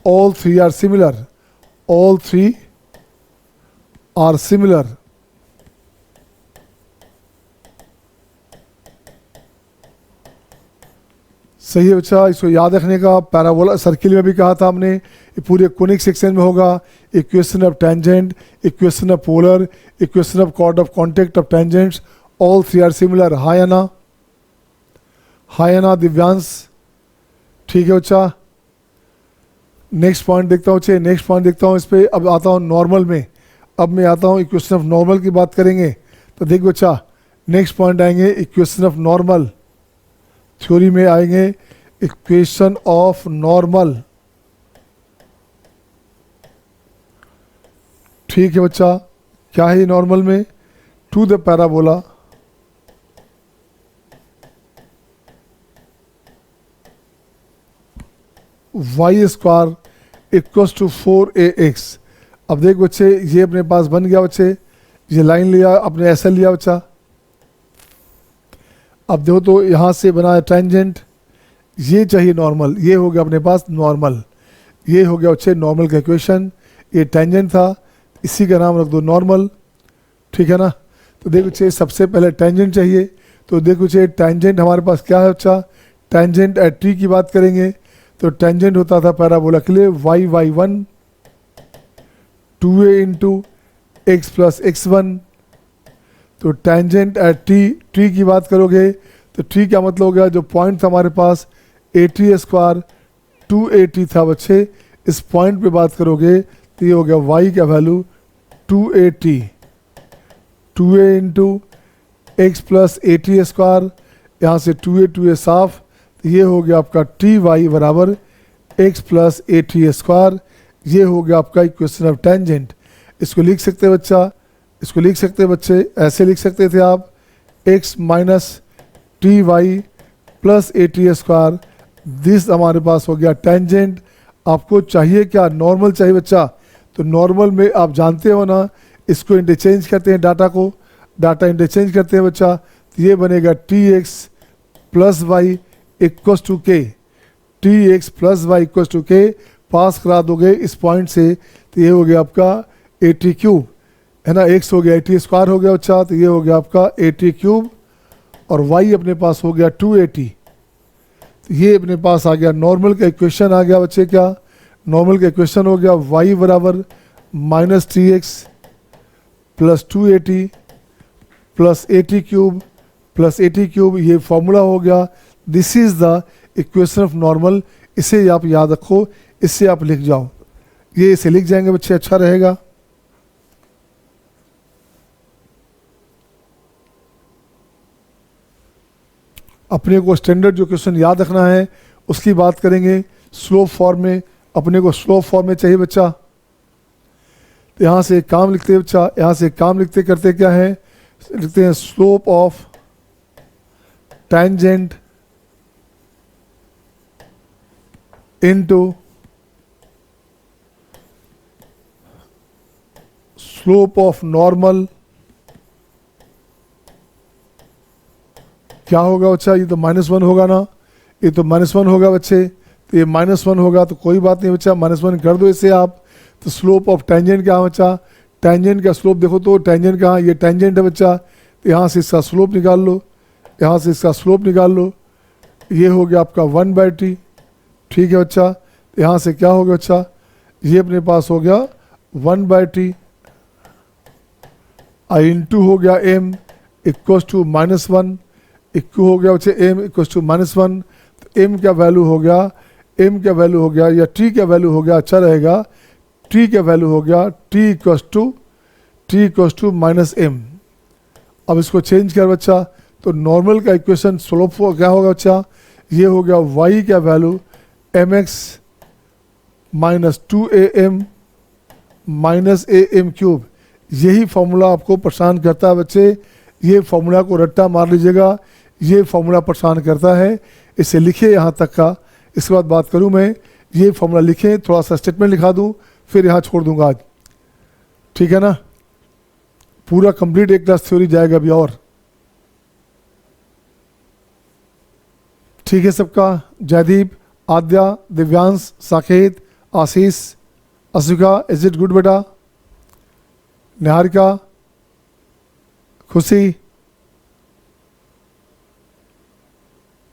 all three are similar, all three are similar। सही है बच्चा, इसको याद रखने का। पैराबोला सर्किल में भी कहा था हमने, ये पूरे कोनिक सेक्शन में होगा। Equation of tangent, equation of polar, equation of chord of contact of tangents, all three are similar. हाय ना, हाय ना दिव्यांश। ठीक है बच्चा। नेक्स्ट पॉइंट देखता हूँ बच्चे, नेक्स्ट पॉइंट देखता हूँ इस पर। अब आता हूँ नॉर्मल में। अब मैं आता हूँ इक्वेशन ऑफ नॉर्मल की बात करेंगे। तो देख बच्चा, नेक्स्ट पॉइंट आएंगे इक्वेशन ऑफ नॉर्मल। थ्योरी में आएंगे इक्वेशन ऑफ नॉर्मल। ठीक है बच्चा, क्या है नॉर्मल में, to the parabola y square equals to 4ax। अब देख बच्चे, ये अपने पास बन गया बच्चे। ये लाइन लिया, अपने ऐसा लिया बच्चा। अब देखो तो यहाँ से बना है टेंजेंट, ये चाहिए नॉर्मल। ये हो गया अपने पास नॉर्मल, ये हो गया बच्चे नॉर्मल का इक्वेशन। ये टेंजेंट था, इसी का नाम रख दो नॉर्मल। ठीक है ना। तो देखो बच्चे, सबसे पहले टेंजेंट चाहिए। तो देखो बच्चे, टेंजेंट हमारे पास क्या है बच्चा, टेंजेंट एट टी की बात करेंगे तो टेंजेंट होता था पैराबोला के लिए y/1 2a into x plus x1। तो टेंजेंट एट टी की बात करोगे तो टी क्या मतलब हो गया, जो पॉइंट था हमारे पास a t स्क्वायर 280 था बच्चे, इस पॉइंट पे बात करोगे तो ये हो गया y का value 280, 2a into x plus 80 square, यहाँ से 2a साफ, तो ये हो गया आपका टी वाई बराबर एक्स प्लस 80 स्क्वायर। ये हो गया आपका इक्वेशन ऑफ टेंजेंट। इसको लिख सकते हैं बच्चा, इसको लिख सकते हैं बच्चे, ऐसे लिख सकते थे आप, x minus T y plus 80 square, this हमारे पास हो गया टेंजेंट। आपको चाहिए क्या, नॉर्मल चाहिए बच्चा, तो नॉर्मल में आप जानते हो ना, इसको इंटरचेंज करते हैं, डाटा इंटरचेंज करते हैं बच्चा, तो ये बनेगा T X plus Y equals to K, T X plus Y equals to K, pass करा दोगे इस पॉइंट से, तो ये हो गया आपका 80 क्यूब, है ना, x हो गया 80 स्क्वायर हो गया बच्चा, तो ये हो गया आपका 80 क्यूब, और y अपने पास हो गया 280। तो ये अपने पास आ गया नॉर्मल का इक्वेशन आ गया बच्चे, क्या नॉर्मल का इक्वेशन हो गया y बराबर minus T X plus 280 plus 80 cube plus 80 cube, ये फॉर्मूला हो गया। This is the equation of normal. इसे आप याद रखो, इससे आप लिख जाओ, ये इसे लिख जाएंगे बच्चे, अच्छा रहेगा। अपने को स्टैंडर्ड जो क्वेश्चन याद रखना है उसकी बात करेंगे। स्लोप फॉर्म में, अपने को स्लोप फॉर्म में चाहिए बच्चा, तो यहाँ से एक काम लिखते हैं बच्चा, यहाँ से एक काम लिखते करते क्या है, लिखते हैं slope of tangent into slope of normal. क्या होगा बच्चा, ये तो -1 होगा ना, ये तो -1 होगा बच्चे, तो ये -1 होगा, तो कोई बात नहीं बच्चा, -1 कर दो इसे आप। तो स्लोप ऑफ टेंजेंट क्या है बच्चा, टेंजेंट का स्लोप देखो तो टेंजेंट कहाँ, ये टेंजेंट है बच्चा, तो यहाँ से इसका स्लोप निकाल लो, यहाँ से इसका स्लोप निकाल लो, ये हो गया आपका 1/t, ठीक है बच्चा। तो यहाँ से क्या हो गया बच्चा, ये अपने पास हो गया 1/t, आई इंटू हो गया m इक्वस टू -1, इक्वल हो गया बच्चे m इक्वस टू -1, तो m का वैल्यू हो गया, m का वैल्यू हो गया या t का वैल्यू हो गया, अच्छा रहेगा, t का वैल्यू हो गया t इक्वस टू -m। अब इसको चेंज कर बच्चा, तो नॉर्मल का इक्वेशन स्लोप क्या होगा बच्चा, ये हो गया y का value mx minus 2am minus am cube. यही फॉर्मूला आपको परेशान करता है बच्चे, ये फॉर्मूला को रट्टा मार लीजिएगा, ये फॉर्मूला परेशान करता है, इसे लिखिए यहाँ तक का, इसके बाद बात करूँ मैं। ये फॉर्मूला लिखें, थोड़ा सा स्टेटमेंट लिखा दूँ, फिर यहाँ छोड़ दूँगा आज, ठीक है ना। पूरा कंप्लीट एक क्लास थ्योरी जाएगा अभी और, ठीक है सबका। जयदीप, आद्या, दिव्यांश, साकेत, आशीष, अशिका, इज इट गुड बेटा, निहारिका, खुशी,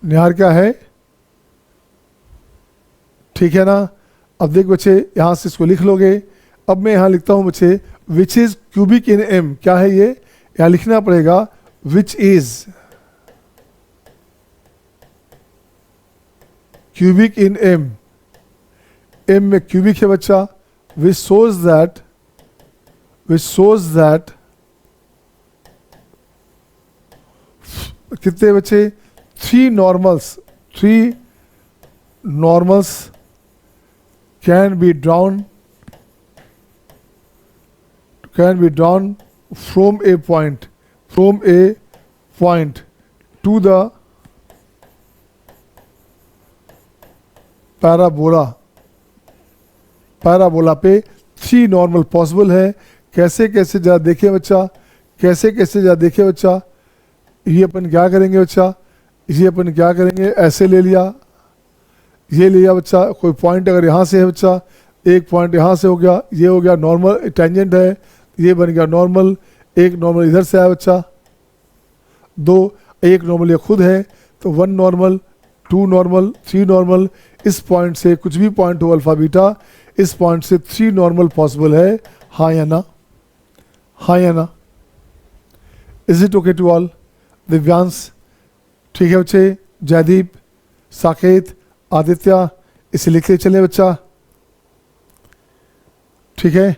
निहारिका है, ठीक है ना। अब देख बच्चे, यहाँ से इसको लिख लोगे। अब मैं यहाँ लिखता हूँ बच्चे, which is cubic in m, क्या है ये, यहाँ लिखना पड़ेगा, which is cubic in m, m में क्यूबिक है बच्चा, विच शोज दैट कितने बच्चे, 3 normals can be drawn from a point to the parabola पे 3 नॉर्मल पॉसिबल है। कैसे कैसे जरा देखें बच्चा, कैसे कैसे जरा देखें बच्चा। ये अपन क्या करेंगे बच्चा, ये अपन क्या करेंगे, ऐसे ले लिया, ये लिया बच्चा, कोई पॉइंट अगर यहाँ से है बच्चा, एक पॉइंट यहाँ से हो गया, ये हो गया नॉर्मल, टेंजेंट है, ये बन गया नॉर्मल, एक नॉर्मल इधर से आया बच्चा, 2, एक नॉर्मल ये खुद है, तो 1 नॉर्मल, 2 नॉर्मल, 3 नॉर्मल, इस पॉइंट से कुछ भी पॉइंट हो अल्फा बीटा, इस पॉइंट से 3 नॉर्मल पॉसिबल है, हाँ या ना, हाँ या ना। Is it okay to all? Divyansh, ठीक है बच्चे, जयदीप, साकेत, आदित्य, इसे लिखते चले बच्चा, ठीक है।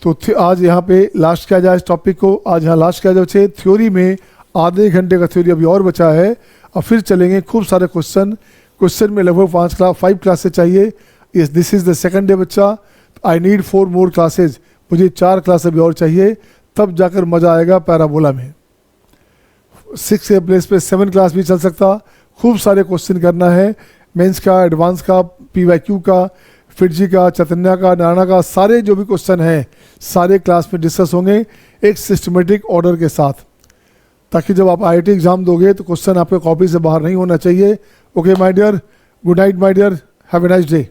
तो आज यहाँ पे लास्ट किया जाए इस टॉपिक को, आज यहाँ लास्ट किया जाए बच्चे। थ्योरी में आधे घंटे का थ्योरी अभी और बचा है, और फिर चलेंगे खूब सारे क्वेश्चन में लगभग 5 क्लासेस चाहिए। Yes, this is the second day बच्चा। आई नीड 4 मोर क्लासेज, मुझे 4 क्लास अभी और चाहिए, तब जाकर मज़ा आएगा पैराबोला में। 6 के प्लेस पे 7 क्लास भी चल सकता। खूब सारे क्वेश्चन करना है, मेंस का, एडवांस का, PYQ का, फिटजी का, चैतन्या का, नारायणा का, सारे जो भी क्वेश्चन हैं सारे क्लास में डिस्कस होंगे एक सिस्टमेटिक ऑर्डर के साथ, ताकि जब आप IIT एग्जाम दोगे तो क्वेश्चन आपके कॉपी से बाहर नहीं होना चाहिए। Okay my dear, good night my dear, have a nice day.